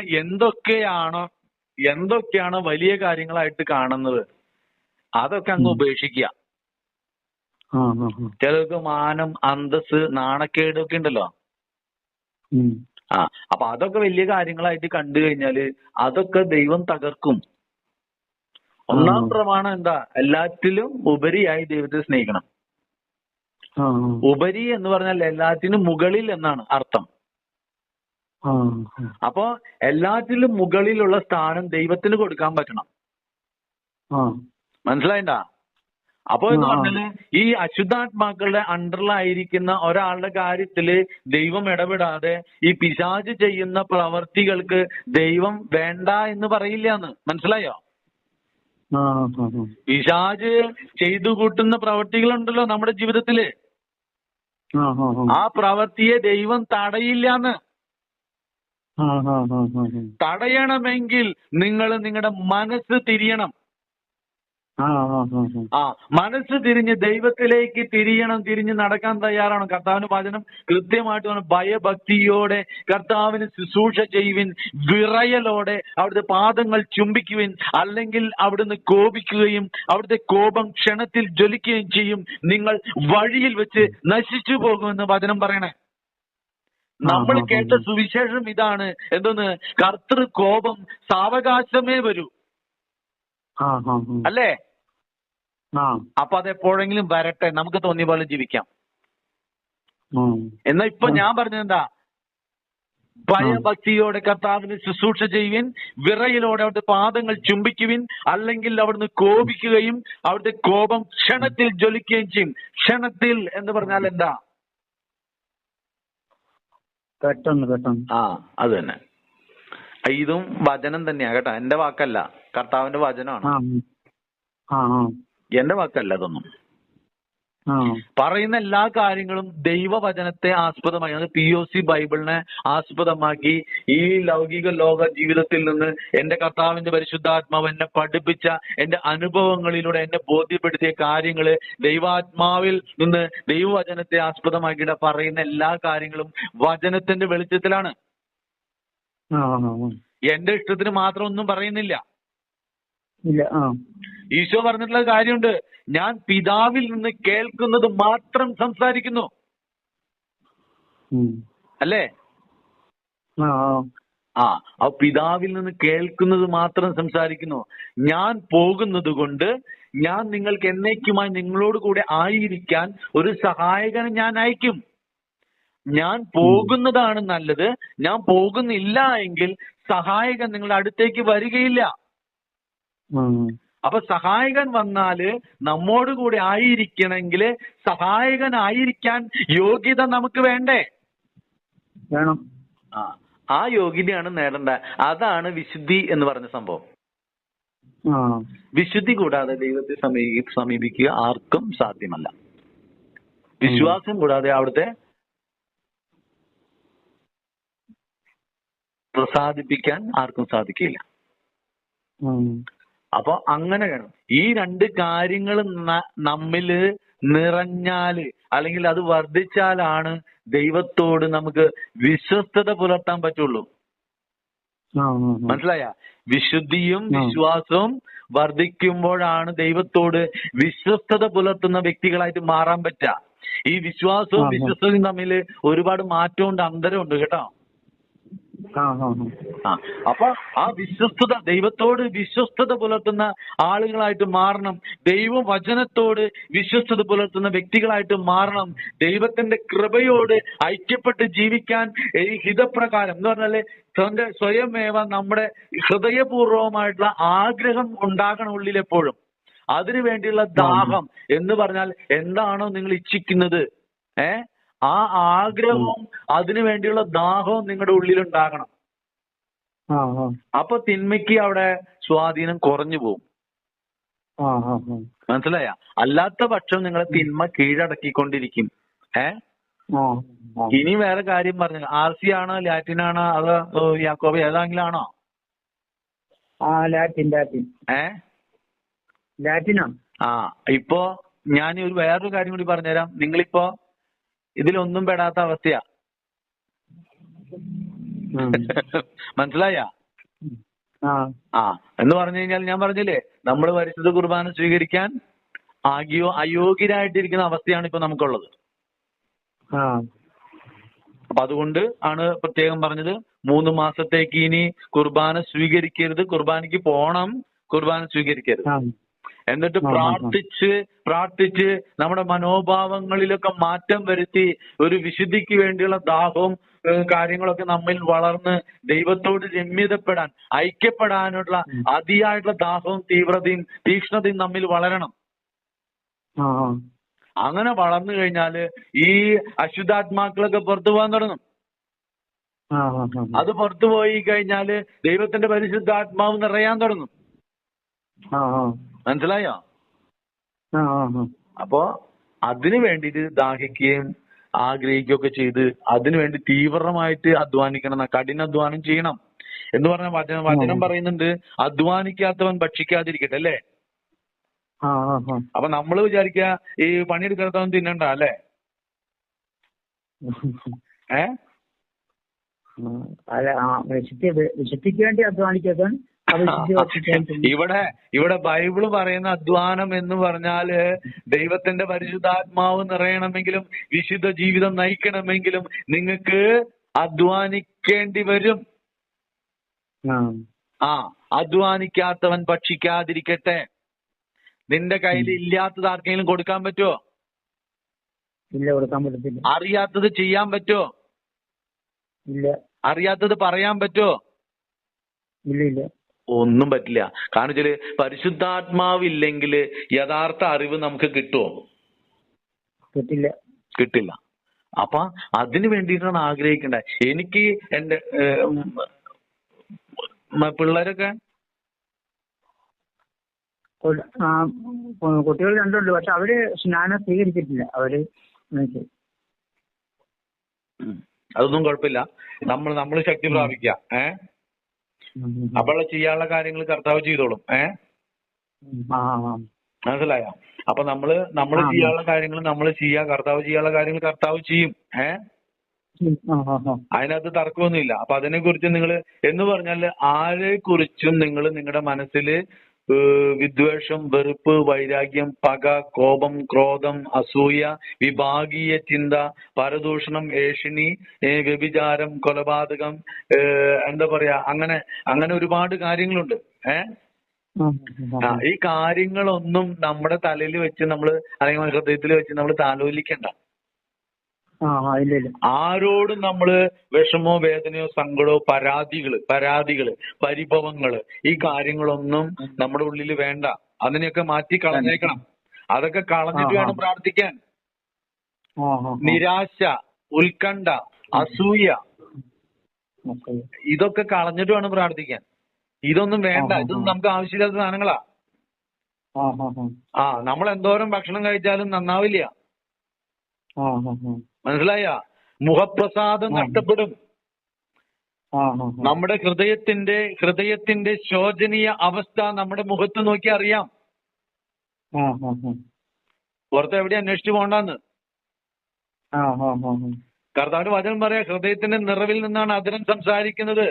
എന്തൊക്കെയാണോ വലിയ കാര്യങ്ങളായിട്ട് കാണുന്നത് അതൊക്കെ അങ്ങ് ഉപേക്ഷിക്കുക. ചിലർക്ക് മാനം, അന്തസ്, നാണക്കേട് ഒക്കെ ഉണ്ടല്ലോ. അപ്പൊ അതൊക്കെ വലിയ കാര്യങ്ങളായിട്ട് കണ്ടു കഴിഞ്ഞാല് അതൊക്കെ ദൈവം തകർക്കും. ഒന്നാം പ്രമാണം എന്താ? എല്ലാറ്റിലും ഉപരിയായി ദൈവത്തെ സ്നേഹിക്കണം. ഉപരി എന്ന് പറഞ്ഞാൽ എല്ലാറ്റിനും മുകളിൽ എന്നാണ് അർത്ഥം. അപ്പോ എല്ലാറ്റിലും മുകളിലുള്ള സ്ഥാനം ദൈവത്തിന് കൊടുക്കാൻ പറ്റണം. മനസ്സിലായിണ്ടാ? അപ്പൊ എന്ന് പറഞ്ഞാല് ഈ അശുദ്ധാത്മാക്കളുടെ അണ്ടറിലായിരിക്കുന്ന ഒരാളുടെ കാര്യത്തില് ദൈവം ഇടപെടാതെ ഈ പിശാച് ചെയ്യുന്ന പ്രവർത്തികൾക്ക് ദൈവം വേണ്ട എന്ന് പറയില്ലാന്ന്. മനസ്സിലായോ? പിശാച് ചെയ്തു കൂട്ടുന്ന പ്രവർത്തികളുണ്ടല്ലോ നമ്മുടെ ജീവിതത്തില്, ആ പ്രവൃത്തിയെ ദൈവം തടയില്ലാന്ന്. തടയണമെങ്കിൽ നിങ്ങൾ നിങ്ങളുടെ മനസ്സ് തിരിയണം. മനസ്സ് തിരിഞ്ഞ് ദൈവത്തിലേക്ക് തിരിഞ്ഞ് നടക്കാൻ തയ്യാറാണ്. കർത്താവിന്റെ വചനം കൃത്യമായിട്ട് ഭയഭക്തിയോടെ കർത്താവിന് ശുശ്രൂഷ ചെയ്യുവിൻ, വിറയലോടെ അവിടുത്തെ പാദങ്ങൾ ചുംബിക്കുവിൻ, അല്ലെങ്കിൽ അവിടുന്ന് കോപിക്കുകയും അവിടുത്തെ കോപം ക്ഷണത്തിൽ ജ്വലിക്കുകയും ചെയ്യും. നിങ്ങൾ വഴിയിൽ വെച്ച് നശിച്ചു പോകുമെന്ന് വചനം പറയണേ. നമ്മൾ കേട്ട സുവിശേഷം ഇതാണ്. എന്തെന്ന്? കർത്തൃ കോപം സാവകാശമേ വരൂ, അല്ലേ? അപ്പൊ അതെപ്പോഴെങ്കിലും വരട്ടെ, നമുക്ക് തോന്നിയ പോലെ ജീവിക്കാം. എന്നാ ഇപ്പൊ ഞാൻ പറഞ്ഞെന്താ? ഭയഭക്തിയോടെ കർത്താവിന് ശുശ്രൂഷ ചെയ്യുവിൻ, വിറയിലോടെ അവിടുത്തെ പാദങ്ങൾ ചുംബിക്കുവിൻ, അല്ലെങ്കിൽ അവിടുന്ന് കോപിക്കുകയും അവിടുത്തെ കോപം ക്ഷണത്തിൽ ജ്വലിക്കുകയും ചെയ്യും. ക്ഷണത്തിൽ എന്ന് പറഞ്ഞാൽ എന്താ? പെട്ടെന്ന്. അത് തന്നെ. ഇതും വചനം തന്നെയാ കേട്ടോ, എന്റെ വാക്കല്ല, കർത്താവിന്റെ വചനമാണ്. എന്റെ വാക്കല്ല ഇതൊന്നും. പറയുന്ന എല്ലാ കാര്യങ്ങളും ദൈവവചനത്തെ ആസ്പദമായി, അത് POC ബൈബിളിനെ ആസ്പദമാക്കി ഈ ലൗകിക ലോക ജീവിതത്തിൽ നിന്ന് എന്റെ കർത്താവിന്റെ പരിശുദ്ധാത്മാവ് എന്നെ പഠിപ്പിച്ച, എന്റെ അനുഭവങ്ങളിലൂടെ എന്നെ ബോധ്യപ്പെടുത്തിയ കാര്യങ്ങള് ദൈവാത്മാവിൽ നിന്ന് ദൈവവചനത്തെ ആസ്പദമാക്കിയിട്ട് പറയുന്ന എല്ലാ കാര്യങ്ങളും വചനത്തിന്റെ വെളിച്ചത്തിലാണ്. എന്റെ ഇഷ്ടത്തിന് മാത്രം ഒന്നും പറയുന്നില്ല. ഈശോ പറഞ്ഞിട്ടുള്ള കാര്യമുണ്ട്, ഞാൻ പിതാവിൽ നിന്ന് കേൾക്കുന്നത് മാത്രം സംസാരിക്കുന്നു, അല്ലേ? ആ പിതാവിൽ നിന്ന് കേൾക്കുന്നത് മാത്രം സംസാരിക്കുന്നു. ഞാൻ പോകുന്നത് കൊണ്ട് ഞാൻ നിങ്ങൾക്ക് എന്നേക്കുമായി നിങ്ങളോട് കൂടെ ആയിരിക്കാൻ ഒരു സഹായകനെ ഞാൻ അയക്കും. ഞാൻ പോകുന്നതാണ് നല്ലത്. ഞാൻ പോകുന്നില്ല എങ്കിൽ സഹായകൻ നിങ്ങളുടെ അടുത്തേക്ക് വരികയില്ല. അപ്പൊ സഹായകൻ വന്നാല് നമ്മോട് കൂടെ ആയിരിക്കണമെങ്കിൽ സഹായകനായിരിക്കാൻ യോഗ്യത നമുക്ക് വേണ്ടേ? വേണം. ആ യോഗ്യതയാണ് നേടേണ്ടത്. അതാണ് വിശുദ്ധി എന്ന് പറഞ്ഞ സംഭവം. വിശുദ്ധി കൂടാതെ ദൈവത്തെ സമീപിക്കുക ആർക്കും സാധ്യമല്ല. വിശ്വാസം കൂടാതെ അവിടുത്തെ പ്രസാദിപ്പിക്കാൻ ആർക്കും സാധിക്കില്ല. അപ്പൊ അങ്ങനെ വേണം. ഈ രണ്ട് കാര്യങ്ങൾ നമ്മില് നിറഞ്ഞാല് അല്ലെങ്കിൽ അത് വർദ്ധിച്ചാലാണ് ദൈവത്തോട് നമുക്ക് വിശ്വസ്തത പുലർത്താൻ പറ്റുള്ളൂ. മനസ്സിലായ? വിശുദ്ധിയും വിശ്വാസവും വർദ്ധിക്കുമ്പോഴാണ് ദൈവത്തോട് വിശ്വസ്തത പുലർത്തുന്ന വ്യക്തികളായിട്ട് മാറാൻ പറ്റുക. ഈ വിശ്വാസവും വിശ്വസ്തതയും തമ്മിൽ ഒരുപാട് മാറ്റമുണ്ട്, അന്തരമുണ്ട് കേട്ടോ. അപ്പൊ ആ വിശ്വസ്തത, ദൈവത്തോട് വിശ്വസ്തത പുലർത്തുന്ന ആളുകളായിട്ട് മാറണം. ദൈവവചനത്തോട് വിശ്വസ്തത പുലർത്തുന്ന വ്യക്തികളായിട്ട് മാറണം. ദൈവത്തിന്റെ കൃപയോട് ഐക്യപ്പെട്ട് ജീവിക്കാൻ ഈ ഹിതപ്രകാരം എന്ന് പറഞ്ഞാല് സ്വയമേവ നമ്മുടെ ഹൃദയപൂർവമായിട്ടുള്ള ആഗ്രഹം ഉണ്ടാകണം ഉള്ളിലെപ്പോഴും. അതിനു വേണ്ടിയുള്ള ദാഹം എന്ന് പറഞ്ഞാൽ എന്താണോ നിങ്ങൾ ഇച്ഛിക്കുന്നത്, ആ ആഗ്രഹവും അതിനു വേണ്ടിയുള്ള ദാഹവും നിങ്ങളുടെ ഉള്ളിലുണ്ടാകണം. അപ്പൊ തിന്മയ്ക്ക് അവിടെ സ്വാധീനം കുറഞ്ഞു പോകും. മനസ്സിലായ? അല്ലാത്ത പക്ഷം നിങ്ങളെ തിന്മ കീഴടക്കിക്കൊണ്ടിരിക്കും. ഇനി വേറെ കാര്യം പറഞ്ഞു, ആർ.സി. ആണോ ലാറ്റിൻ ആണോ അതോ യാക്കോബ ഏതെങ്കിലും ആണോ? ലാറ്റിനോ? ഇപ്പോ ഞാൻ ഒരു വേറൊരു കാര്യം കൂടി പറഞ്ഞുതരാം. നിങ്ങളിപ്പോ ഇതിലൊന്നും പെടാത്ത അവസ്ഥയാ. മനസ്സിലായ? എന്ന് പറഞ്ഞു കഴിഞ്ഞാൽ ഞാൻ പറഞ്ഞില്ലേ, നമ്മൾ പരിശുദ്ധ കുർബാന സ്വീകരിക്കാൻ അയോഗ്യരായിട്ടിരിക്കുന്ന അവസ്ഥയാണ് ഇപ്പൊ നമുക്കുള്ളത്. അപ്പൊ അതുകൊണ്ട് ആണ് പ്രത്യേകം പറഞ്ഞത് 3 മാസത്തേക്ക് ഇനി കുർബാന സ്വീകരിക്കരുത്, കുർബാനയ്ക്ക് പോണം, കുർബാന സ്വീകരിക്കരുത്. എന്നിട്ട് പ്രാർത്ഥിച്ച് നമ്മുടെ മനോഭാവങ്ങളിലൊക്കെ മാറ്റം വരുത്തി ഒരു വിശുദ്ധിക്ക് വേണ്ടിയുള്ള ദാഹവും കാര്യങ്ങളൊക്കെ നമ്മിൽ വളർന്ന് ദൈവത്തോട് രമ്യതപ്പെടാൻ, ഐക്യപ്പെടാനുള്ള അതിയായിട്ടുള്ള ദാഹവും തീവ്രതയും തീക്ഷ്ണതയും നമ്മിൽ വളരണം. അങ്ങനെ വളർന്നു കഴിഞ്ഞാല് ഈ അശുദ്ധാത്മാക്കളൊക്കെ പുറത്തു പോകാൻ തുടങ്ങും. അത് പുറത്തു പോയി കഴിഞ്ഞാല് ദൈവത്തിന്റെ പരിശുദ്ധാത്മാവ് നിറയാൻ തുടങ്ങും. മനസ്സിലായോ? അപ്പോ അതിനു വേണ്ടിയിട്ട് ദാഹിക്കുകയും ആഗ്രഹിക്കുകയൊക്കെ ചെയ്ത് അതിനുവേണ്ടി തീവ്രമായിട്ട് അധ്വാനിക്കണം, കഠിനാധ്വാനം ചെയ്യണം എന്ന് പറഞ്ഞ വചനം പറയുന്നുണ്ട്, അധ്വാനിക്കാത്തവൻ ഭക്ഷിക്കാതിരിക്കട്ടെ, അല്ലേ? അപ്പൊ നമ്മള് വിചാരിക്കുക ഈ പണിയെടുക്കാത്തവൻ തിന്നണ്ട, അല്ലേ? വിശുദ്ധിക്ക് വേണ്ടി അധ്വാനിക്കാത്തവൻ ഇവിടെ ബൈബിള് പറയുന്ന അധ്വാനം എന്ന് പറഞ്ഞാല് ദൈവത്തിന്റെ പരിശുദ്ധാത്മാവ് നിറയണമെങ്കിലും വിശുദ്ധ ജീവിതം നയിക്കണമെങ്കിലും നിങ്ങൾക്ക് അധ്വാനിക്കേണ്ടി വരും. അധ്വാനിക്കാത്തവൻ ഭക്ഷിക്കാതിരിക്കട്ടെ. നിന്റെ കയ്യിൽ ഇല്ലാത്തത് ആർക്കെങ്കിലും കൊടുക്കാൻ പറ്റുമോ? ഇല്ല, കൊടുക്കാൻ പറ്റത്തില്ല. അറിയാത്തത് ചെയ്യാൻ പറ്റുമോ? ഇല്ല. അറിയാത്തത് പറയാൻ പറ്റുമോ? ഇല്ല ഇല്ല, ഒന്നും പറ്റില്ല. കാരണം വെച്ചാല് പരിശുദ്ധാത്മാവില്ലെങ്കിൽ യഥാർത്ഥ അറിവ് നമുക്ക് കിട്ടുമോ? കിട്ടില്ല. അപ്പൊ അതിനു വേണ്ടിയിട്ടാണ് ആഗ്രഹിക്കേണ്ടത്. എനിക്ക് എന്റെ പിള്ളേരൊക്കെ കുട്ടികൾ രണ്ടുണ്ട്, പക്ഷെ അവര് സ്നാനം സ്വീകരിച്ചിട്ടില്ല. അതൊന്നും കുഴപ്പമില്ല. നമ്മൾ ശക്തി പ്രാപിക്കുക. അപ്പോൾ ചെയ്യാനുള്ള കാര്യങ്ങൾ കർത്താവ് ചെയ്തോളും. മനസ്സിലായോ? അപ്പൊ നമ്മള് ചെയ്യാനുള്ള കാര്യങ്ങൾ നമ്മൾ ചെയ്യുക, കർത്താവ് ചെയ്യാനുള്ള കാര്യങ്ങൾ കർത്താവ് ചെയ്യും. അതിനകത്ത് തർക്കമൊന്നുമില്ല. അപ്പൊ അതിനെ കുറിച്ച് നിങ്ങൾ എന്ന് പറഞ്ഞാൽ ആരെ കുറിച്ചും നിങ്ങൾ നിങ്ങളുടെ മനസ്സിൽ വിദ്വേഷം, വെറുപ്പ്, വൈരാഗ്യം, പക, കോപം, ക്രോധം, അസൂയ, വിഭാഗീയ ചിന്ത, പരദൂഷണം, ഏഷണി, വ്യഭിചാരം, കൊലപാതകം, എന്താ പറയാ, അങ്ങനെ ഒരുപാട് കാര്യങ്ങളുണ്ട്. ഈ കാര്യങ്ങളൊന്നും നമ്മുടെ തലയിൽ വെച്ച് നമ്മള് അല്ലെങ്കിൽ ഹൃദയത്തിൽ വെച്ച് നമ്മൾ താലോലിക്കണ്ട. ആരോടും നമ്മള് വിഷമോ വേദനയോ സങ്കടമോ പരാതികള് പരിഭവങ്ങള് ഈ കാര്യങ്ങളൊന്നും നമ്മുടെ ഉള്ളിൽ വേണ്ട. അതിനെയൊക്കെ മാറ്റി കളഞ്ഞേക്കണം. അതൊക്കെ കളഞ്ഞിട്ട് വേണം പ്രാർത്ഥിക്കാൻ. നിരാശ, ഉത്കണ്ഠ, അസൂയ, ഇതൊക്കെ കളഞ്ഞിട്ട് വേണം പ്രാർത്ഥിക്കാൻ. ഇതൊന്നും വേണ്ട, ഇതൊന്നും നമുക്ക് ആവശ്യമില്ലാത്ത സാധനങ്ങളാ. നമ്മൾ എന്തോരം ഭക്ഷണം കഴിച്ചാലും നന്നാവില്ല. മനസ്സിലായ? മുഖപ്രസാദം നഷ്ടപ്പെടും. നമ്മുടെ ഹൃദയത്തിന്റെ ശോചനീയ അവസ്ഥ നമ്മുടെ മുഖത്ത് നോക്കി അറിയാം. പുറത്ത് എവിടെ അന്വേഷിച്ചു പോണ്ടെന്ന്. കർത്താവിന്റെ വചനം പറയാ, ഹൃദയത്തിന്റെ നിറവിൽ നിന്നാണ് അധരം സംസാരിക്കുന്നത്.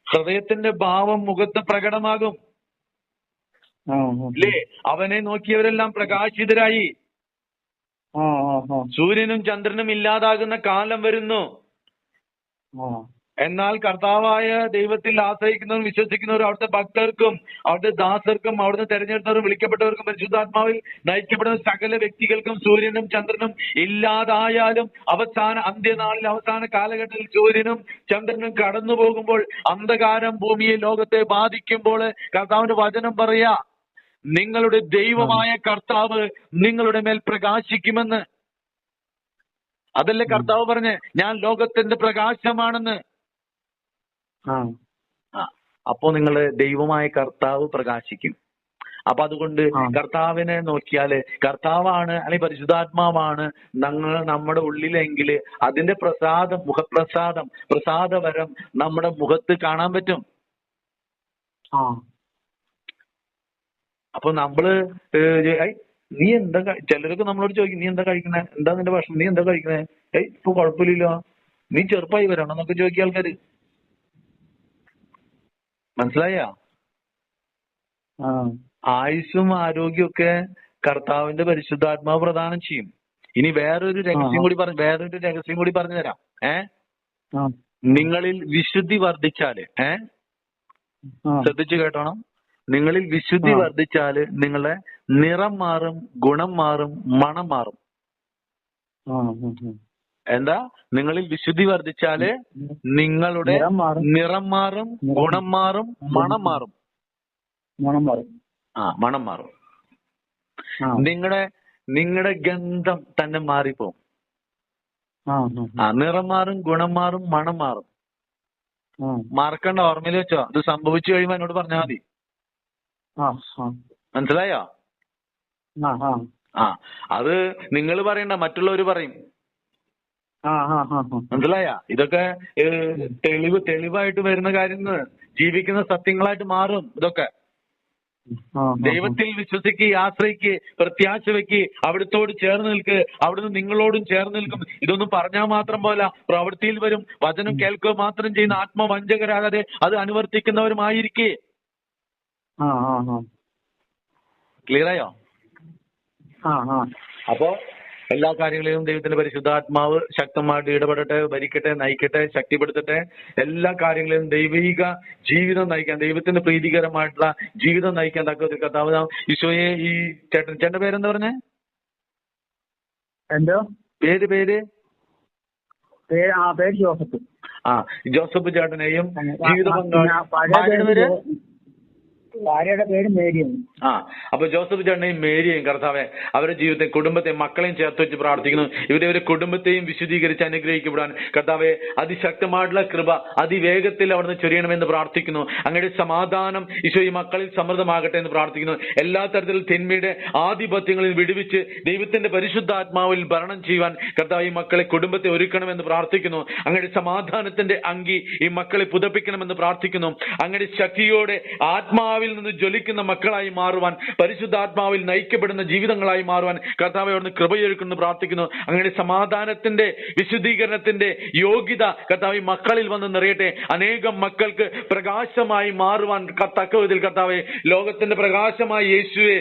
ഹൃദയത്തിന്റെ ഭാവം മുഖത്ത് പ്രകടമാകും. അല്ലേ? അവനെ നോക്കിയവരെല്ലാം പ്രകാശിതരായി. സൂര്യനും ചന്ദ്രനും ഇല്ലാതാകുന്ന കാലം വരുന്നു. എന്നാൽ കർത്താവായ ദൈവത്തിൽ ആശ്രയിക്കുന്നവരും വിശ്വസിക്കുന്നവരും അവിടുത്തെ ഭക്തർക്കും അവിടുത്തെ ദാസർക്കും അവിടുന്ന് തെരഞ്ഞെടുത്തവരും വിളിക്കപ്പെട്ടവർക്കും പരിശുദ്ധാത്മാവിൽ നയിക്കപ്പെടുന്ന സകല വ്യക്തികൾക്കും സൂര്യനും ചന്ദ്രനും ഇല്ലാതായാലും അന്ത്യനാളിൽ അവസാന കാലഘട്ടത്തിൽ സൂര്യനും ചന്ദ്രനും കടന്നു പോകുമ്പോൾ അന്ധകാരം ഭൂമിയെ ലോകത്തെ ബാധിക്കുമ്പോൾ കർത്താവിന്റെ വചനം പറയാ, നിങ്ങളുടെ ദൈവമായ കർത്താവ് നിങ്ങളുടെ മേൽ പ്രകാശിക്കുമെന്ന്. അതല്ലേ കർത്താവ് പറഞ്ഞ്, ഞാൻ ലോകത്തിന്റെ പ്രകാശമാണെന്ന്. അപ്പോ നിങ്ങള് ദൈവമായ കർത്താവ് പ്രകാശിക്കും. അപ്പൊ അതുകൊണ്ട് കർത്താവിനെ നോക്കിയാല് കർത്താവാണ് അല്ലെങ്കിൽ പരിശുദ്ധാത്മാവാണ് നമ്മുടെ ഉള്ളിലെങ്കിൽ അതിന്റെ പ്രസാദവരം നമ്മുടെ മുഖത്ത് കാണാൻ പറ്റും. അപ്പൊ നമ്മള് നീ എന്താ, ചിലരൊക്കെ നമ്മളോട് ചോദിക്കും, നീ എന്താ കഴിക്കണേ, എന്താ നിന്റെ ഭക്ഷണം, നീ എന്താ കഴിക്കണേ, ഇപ്പൊ കുഴപ്പമില്ലല്ലോ, നീ ചെറുപ്പമായി വരണം എന്നൊക്കെ ചോദിക്കുക ആൾക്കാര്. മനസ്സിലായ? ആയുസ്സും ആരോഗ്യമൊക്കെ കർത്താവിന്റെ പരിശുദ്ധാത്മാവ് പ്രദാനം ചെയ്യും. ഇനി വേറൊരു രഹസ്യം കൂടി പറഞ്ഞു തരാം. നിങ്ങളിൽ വിശുദ്ധി വർദ്ധിച്ചാല്, ശ്രദ്ധിച്ചു കേട്ടോണം, നിങ്ങളിൽ വിശുദ്ധി വർദ്ധിച്ചാല് നിങ്ങളുടെ നിറം മാറും, ഗുണം മാറും, മണം മാറും. എന്താ? നിങ്ങളിൽ വിശുദ്ധി വർദ്ധിച്ചാല് നിങ്ങളുടെ നിറം മാറും, ഗുണം മാറും, മണം മാറും. മണം മാറും. നിങ്ങളുടെ ഗന്ധം തന്നെ മാറിപ്പോവും. നിറം മാറും, ഗുണം മാറും, മണം മാറും. മറക്കണ്ട, ഓർമ്മയിൽ വെച്ചോ. അത് സംഭവിച്ചു കഴിയുമ്പോ എന്നോട് പറഞ്ഞാൽ മതി. മനസ്സിലായോ? അത് നിങ്ങൾ പറയണ്ട, മറ്റുള്ളവര് പറയും. മനസ്സിലായ? ഇതൊക്കെ തെളിവായിട്ട് വരുന്ന കാര്യങ്ങൾ, ജീവിക്കുന്ന സത്യങ്ങളായിട്ട് മാറും. ഇതൊക്കെ ദൈവത്തിൽ വിശ്വസിക്ക്, ആശ്രയിക്ക്, പ്രത്യാശ വെക്ക്, അവിടുത്തോട് ചേർന്ന് നിൽക്ക്, അവിടുന്ന് നിങ്ങളോടും ചേർന്ന് നിൽക്കും. ഇതൊന്നും പറഞ്ഞാൽ മാത്രം പോല, പ്രവൃത്തിയിൽ വരും. വചനം കേൾക്കുക മാത്രം ചെയ്യുന്ന ആത്മവഞ്ചകരാകാതെ അത് അനുവർത്തിക്കുന്നവരുമായിരിക്കേ. ക്ലിയറായോ? അപ്പോ എല്ലാ കാര്യങ്ങളിലും ദൈവത്തിന്റെ പരിശുദ്ധാത്മാവ് ശക്തമായിട്ട് ഇടപെടട്ടെ, ഭരിക്കട്ടെ, നയിക്കട്ടെ, ശക്തിപ്പെടുത്തട്ടെ. എല്ലാ കാര്യങ്ങളിലും ദൈവിക ജീവിതം നയിക്കാൻ, ദൈവത്തിന് പ്രീതികരമായിട്ടുള്ള ജീവിതം നയിക്കാൻ തക്കത്തിൽ കർത്താവ് ഈശോയെ, ഈ ചേട്ടന്റെ പേരെന്താ പറഞ്ഞേ? എന്തോ പേര് ജോസഫ്. ജോസഫ് ചേട്ടനെയും ജീവിത പങ്കാളി, ഭാര്യയുടെ പേര് മേരിയാണ്. അപ്പൊ ജോസഫ് ചേട്ടനെയും മേരിയെയും കർത്താവെ അവരുടെ ജീവിതത്തെ, കുടുംബത്തെയും മക്കളെയും ചേർത്ത് വെച്ച് പ്രാർത്ഥിക്കുന്നു. ഇവരുടെ കുടുംബത്തെയും വിശുദ്ധീകരിച്ച് അനുഗ്രഹിക്കപ്പെടാൻ കർത്താവെ അതിശക്തമായിട്ടുള്ള കൃപ അതിവേഗത്തിൽ അവിടുന്ന് ചൊരിയണമെന്ന് പ്രാർത്ഥിക്കുന്നു. അങ്ങയുടെ സമാധാനം ഈശോ ഈ മക്കളിൽ സമൃദ്ധമാകട്ടെ എന്ന് പ്രാർത്ഥിക്കുന്നു. എല്ലാ തരത്തിലും തിന്മയുടെ ആധിപത്യങ്ങളിൽ വിടുവിച്ച് ദൈവത്തിന്റെ പരിശുദ്ധാത്മാവിൽ ഭരണം ചെയ്യുവാൻ കർത്താവ് ഈ മക്കളെ, കുടുംബത്തെ ഒരുക്കണമെന്ന് പ്രാർത്ഥിക്കുന്നു. അങ്ങയുടെ സമാധാനത്തിന്റെ അങ്കി ഈ മക്കളെ പുതപ്പിക്കണമെന്ന് പ്രാർത്ഥിക്കുന്നു. അങ്ങയുടെ ശക്തിയോടെ ആത്മാവിൽ നിന്ന് ജ്വലിക്കുന്ന മക്കളായി മാറുവാൻ, പരിശുദ്ധാത്മാവിൽ നയിക്കപ്പെടുന്ന ജീവിതങ്ങളായി മാറുവാൻ കർത്താവെ അവിടുന്ന് കൃപയൊരുക്കുന്നു പ്രാർത്ഥിക്കുന്നു. അങ്ങനെ സമാധാനത്തിന്റെ, വിശുദ്ധീകരണത്തിന്റെ യോഗ്യത കർത്താവ് മക്കളിൽ വന്ന് നിറയട്ടെ. അനേകം മക്കൾക്ക് പ്രകാശമായി മാറുവാൻ തക്കവിധത്തിൽ കർത്താവെ, ലോകത്തിന്റെ പ്രകാശമായ യേശുവെ,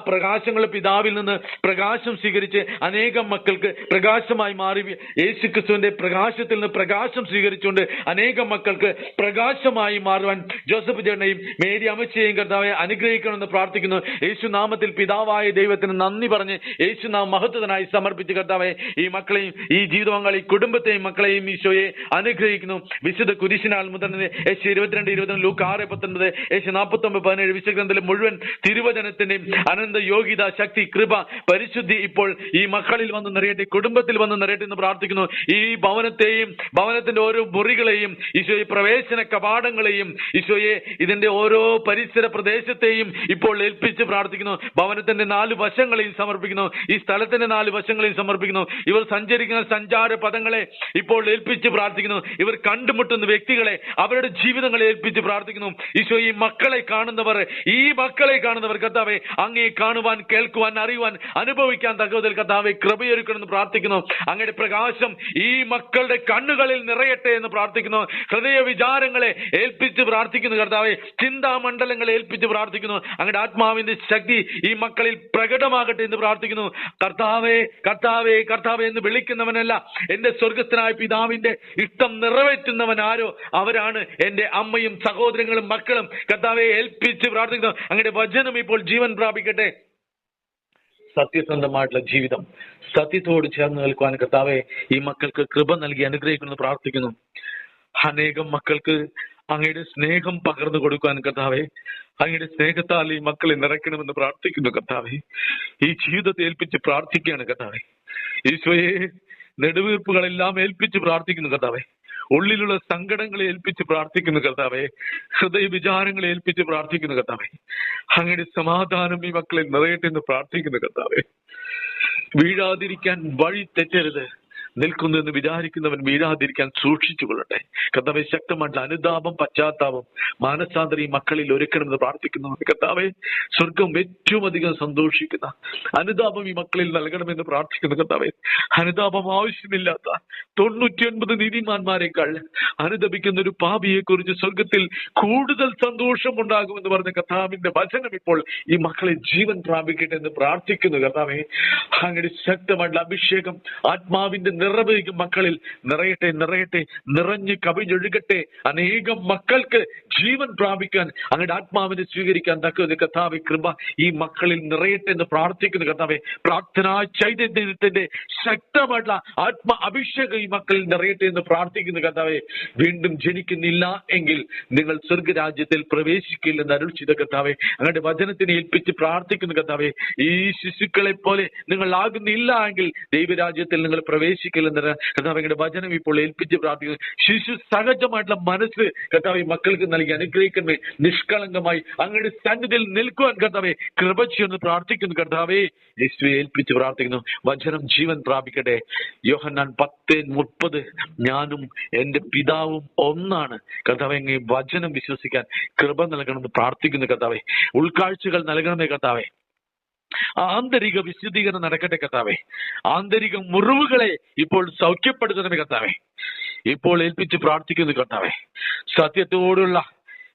പ്രകാശങ്ങളുടെ പിതാവിൽ നിന്ന് പ്രകാശം സ്വീകരിച്ച് അനേകം മക്കൾക്ക് പ്രകാശമായി മാറി, യേശു ക്രിസ്തുവിന്റെ പ്രകാശത്തിൽ നിന്ന് പ്രകാശം സ്വീകരിച്ചുകൊണ്ട് അനേകം മക്കൾക്ക് പ്രകാശമായി മാറുവാൻ ജോസഫ് ചേട്ടനെയും മേരി അമ്മച്ചി യേശുയെയും കർത്താവെ അനുഗ്രഹിക്കണമെന്ന് പ്രാർത്ഥിക്കുന്നു. യേശു നാമത്തിൽ പിതാവായ ദൈവത്തിന് നന്ദി പറഞ്ഞ് യേശു നാം മഹത്വത്തിനായി സമർപ്പിച്ച് കർത്താവെ ഈ മക്കളെയും ഈ ജീവിതപങ്കാളി കുടുംബത്തെയും മക്കളെയും ഈശോയെ അനുഗ്രഹിക്കുന്നു. വിശുദ്ധ കുരിശിനാൽ മുതൽ യേശു 22:20, ലൂക്ക് 6:19, യേശു 49:17 വിശുദ്ധ മുഴുവൻ തിരുവചനത്തിന്റെയും അനന്ത യോഗ്യത, ശക്തി, കൃപ, പരിശുദ്ധി ഇപ്പോൾ ഈ മക്കളിൽ വന്ന് നിറയട്ടെ, കുടുംബത്തിൽ വന്ന് നിറയട്ടെ എന്ന് പ്രാർത്ഥിക്കുന്നു. ഈ ഭവനത്തെയും ഭവനത്തിന്റെ ഓരോ മുറികളെയും ഈശോയെ, പ്രവേശന കവാടങ്ങളെയും ഈശോയെ, ഇതിന്റെ ഓരോ പരിസര പ്രദേശത്തെയും ഇപ്പോൾ ഏൽപ്പിച്ച് പ്രാർത്ഥിക്കുന്നു. ഭവനത്തിന്റെ 4 വശങ്ങളെയും സമർപ്പിക്കുന്നു. ഈ സ്ഥലത്തിന്റെ 4 വശങ്ങളെയും സമർപ്പിക്കുന്നു. ഇവർ സഞ്ചരിക്കുന്ന സഞ്ചാര പദങ്ങളെ ഇപ്പോൾ ഏൽപ്പിച്ച് പ്രാർത്ഥിക്കുന്നു. ഇവർ കണ്ടുമുട്ടുന്ന വ്യക്തികളെ, അവരുടെ ജീവിതങ്ങളെ ഏൽപ്പിച്ച് പ്രാർത്ഥിക്കുന്നു. ഈശോ, ഈ മക്കളെ കാണുന്നവർ കർത്താവെ അങ്ങയെ കാണുവാൻ, കേൾക്കുവാൻ, അറിയുവാൻ, അനുഭവിക്കാൻ തക്കവിധത്തിൽ കർത്താവെ കൃപയൊരുക്കണമെന്ന് പ്രാർത്ഥിക്കുന്നു. അങ്ങയുടെ പ്രകാശം ഈ മക്കളുടെ കണ്ണുകളിൽ നിറയട്ടെ എന്ന് പ്രാർത്ഥിക്കുന്നു. ഹൃദയ വിചാരങ്ങളെ ഏൽപ്പിച്ച് പ്രാർത്ഥിക്കുന്നു കർത്താവെ. ചിന്താമണ്ഡലങ്ങളെ ഏൽപ്പിച്ച് പ്രാർത്ഥിക്കുന്നു. അങ്ങയുടെ ആത്മാവിന്റെ ശക്തി ഈ മക്കളിൽ പ്രകടമാകട്ടെ എന്ന് പ്രാർത്ഥിക്കുന്നു. കർത്താവേ, കർത്താവേ, കർത്താവേ എന്ന് വിളിക്കുന്നവനല്ല, എന്റെ സ്വർഗസ്ഥനായ പിതാവിന്റെ ഇഷ്ടം നിറവേറ്റുന്നവൻ ആരോ അവരാണ് എന്റെ അമ്മയും സഹോദരങ്ങളും മക്കളും. കർത്താവെ ഏൽപ്പിച്ച് പ്രാർത്ഥിക്കുന്നു. അങ്ങയുടെ വചനം ഇപ്പോൾ ജീവൻ പ്രാപിക്കട്ടെ. സത്യസന്ധമായിട്ടുള്ള ജീവിതം, സത്യത്തോട് ചേർന്ന് നിൽക്കുവാൻ കർത്താവെ ഈ മക്കൾക്ക് കൃപ നൽകി അനുഗ്രഹിക്കുന്നു പ്രാർത്ഥിക്കുന്നു. അനേകം മക്കൾക്ക് അങ്ങയുടെ സ്നേഹം പകർന്നു കൊടുക്കുവാൻ കർത്താവെ, അങ്ങയുടെ സ്നേഹത്താൽ ഈ മക്കളെ നിറയ്ക്കണമെന്ന് പ്രാർത്ഥിക്കുന്നു കർത്താവെ. ഈ ജീവിതത്തെ ഏൽപ്പിച്ച് പ്രാർത്ഥിക്കുകയാണ് കർത്താവെ. ഈശോയെ, നെടുവീർപ്പുകളെല്ലാം ഏൽപ്പിച്ച് പ്രാർത്ഥിക്കുന്നു കർത്താവെ. ഉള്ളിലുള്ള സങ്കടങ്ങളെ ഏൽപ്പിച്ച് പ്രാർത്ഥിക്കുന്നു കർത്താവെ. ഹൃദയ വിചാരങ്ങളെ ഏൽപ്പിച്ച് പ്രാർത്ഥിക്കുന്നു കർത്താവെ. അങ്ങയുടെ സമാധാനം ഈ മക്കളെ നിറയട്ടെ എന്ന് പ്രാർത്ഥിക്കുന്നു കർത്താവെ. വീഴാതിരിക്കാൻ വഴി തെറ്റരുത്. നിൽക്കുന്നു എന്ന് വിചാരിക്കുന്നവൻ വീഴാതിരിക്കാൻ സൂക്ഷിച്ചു കൊള്ളട്ടെ. കർത്താവെ, ശക്തമായിട്ടുള്ള അനുതാപം, പശ്ചാത്താപം, മാനസാന്തരം ഈ മക്കളിൽ ഒരുക്കണമെന്ന് പ്രാർത്ഥിക്കുന്നു കർത്താവെ. സ്വർഗം ഏറ്റവും അധികം സന്തോഷിക്കുന്ന അനുതാപം ഈ മക്കളിൽ നൽകണമെന്ന് പ്രാർത്ഥിക്കുന്നു കർത്താവെ. അനുതാപം ആവശ്യമില്ലാത്ത 99 നീതിമാന്മാരെക്കാൾ അനുദപിക്കുന്ന ഒരു പാപിയെ കുറിച്ച് സ്വർഗത്തിൽ കൂടുതൽ സന്തോഷമുണ്ടാകുമെന്ന് പറഞ്ഞ കർത്താവിന്റെ വചനം ഇപ്പോൾ ഈ മക്കളെ ജീവൻ പ്രാപിക്കട്ടെ എന്ന് പ്രാർത്ഥിക്കുന്നു കർത്താവെ. അങ്ങയുടെ ശക്തമായിട്ടുള്ള അഭിഷേകം, ആത്മാവിന്റെ നിറവ് മക്കളിൽ നിറയട്ടെ, നിറയട്ടെ, നിറഞ്ഞ് കവിഞ്ഞൊഴുകട്ടെ. അനേകം മക്കൾക്ക് ജീവൻ പ്രാപിക്കാൻ, അങ്ങയുടെ ആത്മാവിനെ സ്വീകരിക്കാൻ തക്ക കർത്താവെ കൃപ ഈ മക്കളിൽ നിറയട്ടെ എന്ന് പ്രാർത്ഥിക്കുന്നു കർത്താവെ. പ്രാർത്ഥനാ ചൈതന്യത്തിന്റെ ശക്തമായിട്ടുള്ള ആത്മ അഭിഷേകം ഈ മക്കളിൽ നിറയട്ടെ എന്ന് പ്രാർത്ഥിക്കുന്നു കർത്താവെ. വീണ്ടും ജനിക്കുന്നില്ല എങ്കിൽ നിങ്ങൾ സ്വർഗരാജ്യത്തിൽ പ്രവേശിക്കില്ലെന്ന് അരുൾ ചെയ്ത കർത്താവെ, അങ്ങയുടെ വചനത്തിനെ ഏൽപ്പിച്ച് പ്രാർത്ഥിക്കുന്നു കർത്താവെ. ഈ ശിശുക്കളെ പോലെ നിങ്ങൾ ആകുന്നില്ല എങ്കിൽ ദൈവരാജ്യത്തിൽ നിങ്ങൾ പ്രവേശിക്കില്ലെന്ന് കർത്താവ് അങ്ങയുടെ വചനം ഇപ്പോൾ ഏൽപ്പിച്ച് പ്രാർത്ഥിക്കുന്നു. ശിശു സഹജമായിട്ടുള്ള മനസ്സ് കർത്താവെ മക്കൾക്ക് നൽകി അനുഗ്രഹിക്കണമേ. നിഷ്കളങ്കമായി അങ്ങയുടെ സന്നിധിയിൽ നിൽക്കുവാൻ കർത്താവെ കൃപ ചെയ്യുമെന്ന് പ്രാർത്ഥിക്കുന്നു കർത്താവെ. യേശുവെ ഏൽപ്പിച്ച് പ്രാർത്ഥിക്കുന്നു. വചനം ജീവൻ പ്രാപിക്കട്ടെ. യോഹന്നാൻ 10:30, ഞാനും എന്റെ പിതാവും ഒന്നാണ്. കർത്താവെ, അങ്ങേ വചനം വിശ്വസിക്കാൻ കൃപ നൽകണമെന്ന് പ്രാർത്ഥിക്കുന്നു കർത്താവെ. ഉൾക്കാഴ്ചകൾ നൽകണമേ കർത്താവെ. ആന്തരിക വിശുദ്ധീകരണം നടക്കട്ടെ കർത്താവെ. ആന്തരിക മുറിവുകളെ ഇപ്പോൾ സൗഖ്യപ്പെടുത്തണമേ കർത്താവെ. ഇപ്പോൾ ഏൽപ്പിച്ച് പ്രാർത്ഥിക്കുന്നു കർത്താവെ. സത്യത്തോടുള്ള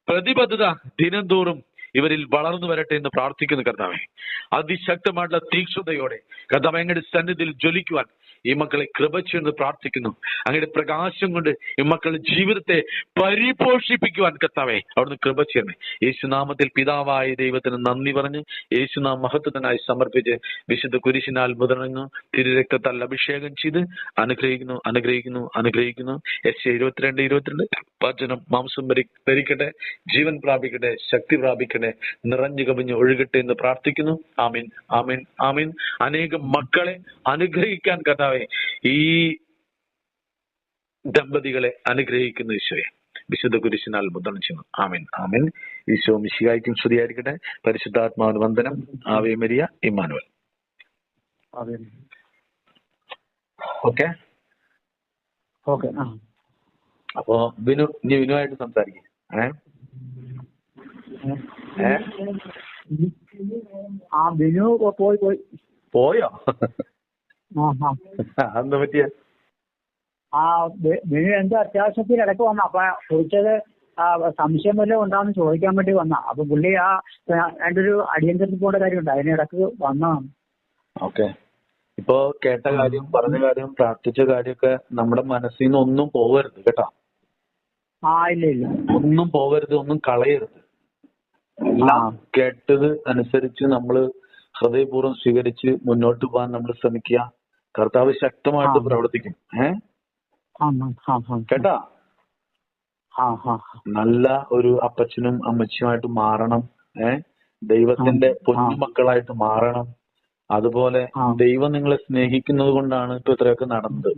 പ്രതിബദ്ധത ദിനംതോറും ഇവരിൽ വളർന്നു വരട്ടെ എന്ന് പ്രാർത്ഥിക്കുന്നു കർത്താവെ. അതിശക്തമായിട്ടുള്ള തീക്ഷ്ണതയോടെ കർത്താവെ അങ്ങയുടെ സന്നിധിയിൽ ജ്വലിക്കുവാൻ ഈ മക്കളെ കൃപ ചെയ്യുന്നത് പ്രാർത്ഥിക്കുന്നു. അങ്ങയുടെ പ്രകാശം കൊണ്ട് ഈ മക്കളുടെ ജീവിതത്തെ പരിപോഷിപ്പിക്കുവാൻ കർത്താവെ അവിടുന്ന് കൃപ ചെയ്യണമേ. യേശുനാമത്തിൽ പിതാവായ ദൈവത്തിന് നന്ദി പറഞ്ഞ് യേശുനാം മഹത്വത്തിനായി സമർപ്പിച്ച് വിശുദ്ധ കുരിശിനാൽ മുതറങ്ങുന്നു, തിരുരക്തത്താൽ അഭിഷേകം ചെയ്ത് അനുഗ്രഹിക്കുന്നു, അനുഗ്രഹിക്കുന്നു, അനുഗ്രഹിക്കുന്നു. യെശയ്യാ 22:22 വചനം മാംസം ധരിക്കട്ടെ, ജീവൻ പ്രാപിക്കട്ടെ, ശക്തി പ്രാപിക്കട്ടെ, നിറഞ്ഞു കവിഞ്ഞ് ഒഴുകട്ടെ എന്ന് പ്രാർത്ഥിക്കുന്നു. ആമീൻ, ആമീൻ, ആമീൻ. അനേകം മക്കളെ അനുഗ്രഹിക്കാൻ കർത്താവെ ഈ ദമ്പതികളെ അനുഗ്രഹിക്കുന്നു ഈശോയെ. വിശുദ്ധ കുരിശിനാൽ മുദ്രണം ചെയ്യുന്നു. ആമീൻ, ആമീൻ. ഈശോ മിശിഹായ്ക്കും സ്തുതിയായിരിക്കട്ടെ. പരിശുദ്ധാത്മാവിന് വന്ദനം. Ave Maria, Emmanuel. Okay, okay. അപ്പോ വിനുവായിട്ട് സംസാരിക്കും. ബിനു പോയോ? എന്താ പറ്റിയ? ബിനു എന്തോ അത്യാവശ്യത്തിൽ ഇടയ്ക്ക് വന്ന, അപ്പൊ ചോദിച്ചത് സംശയം വല്ലതും ഉണ്ടാവുന്ന ചോദിക്കാൻ വേണ്ടി വന്ന. അപ്പൊ പുള്ളി എൻ്റെ ഒരു അടിയന്തരത്തിൽ പോകേണ്ട കാര്യമുണ്ട്, അതിനിടക്ക് വന്നതാണ്. ഓക്കെ. ഇപ്പൊ കേട്ട കാര്യം, പറഞ്ഞ കാര്യം, പ്രാർത്ഥിച്ച കാര്യമൊക്കെ നമ്മുടെ മനസ്സിൽ നിന്ന് ഒന്നും പോകരുത് കേട്ടോ. ഇല്ല ഇല്ല, ഒന്നും പോകരുത്, ഒന്നും കളയരുത്. എല്ലാം കേട്ടത് അനുസരിച്ച് നമ്മൾ ഹൃദയപൂർവ്വം സ്വീകരിച്ച് മുന്നോട്ട് പോകാൻ നമ്മൾ ശ്രമിക്കുക. കർത്താവ് ശക്തമായിട്ട് പ്രവർത്തിക്കും. കേട്ടാ? നല്ല ഒരു അപ്പച്ചനും അമ്മച്ചിയുമായിട്ട് മാറണം. ദൈവത്തിന്റെ പൊന്നുമക്കളായിട്ട് മാറണം. അതുപോലെ ദൈവം നിങ്ങളെ സ്നേഹിക്കുന്നത് കൊണ്ടാണ് ഇപ്പൊ ഇത്രയൊക്കെ നടന്നത്.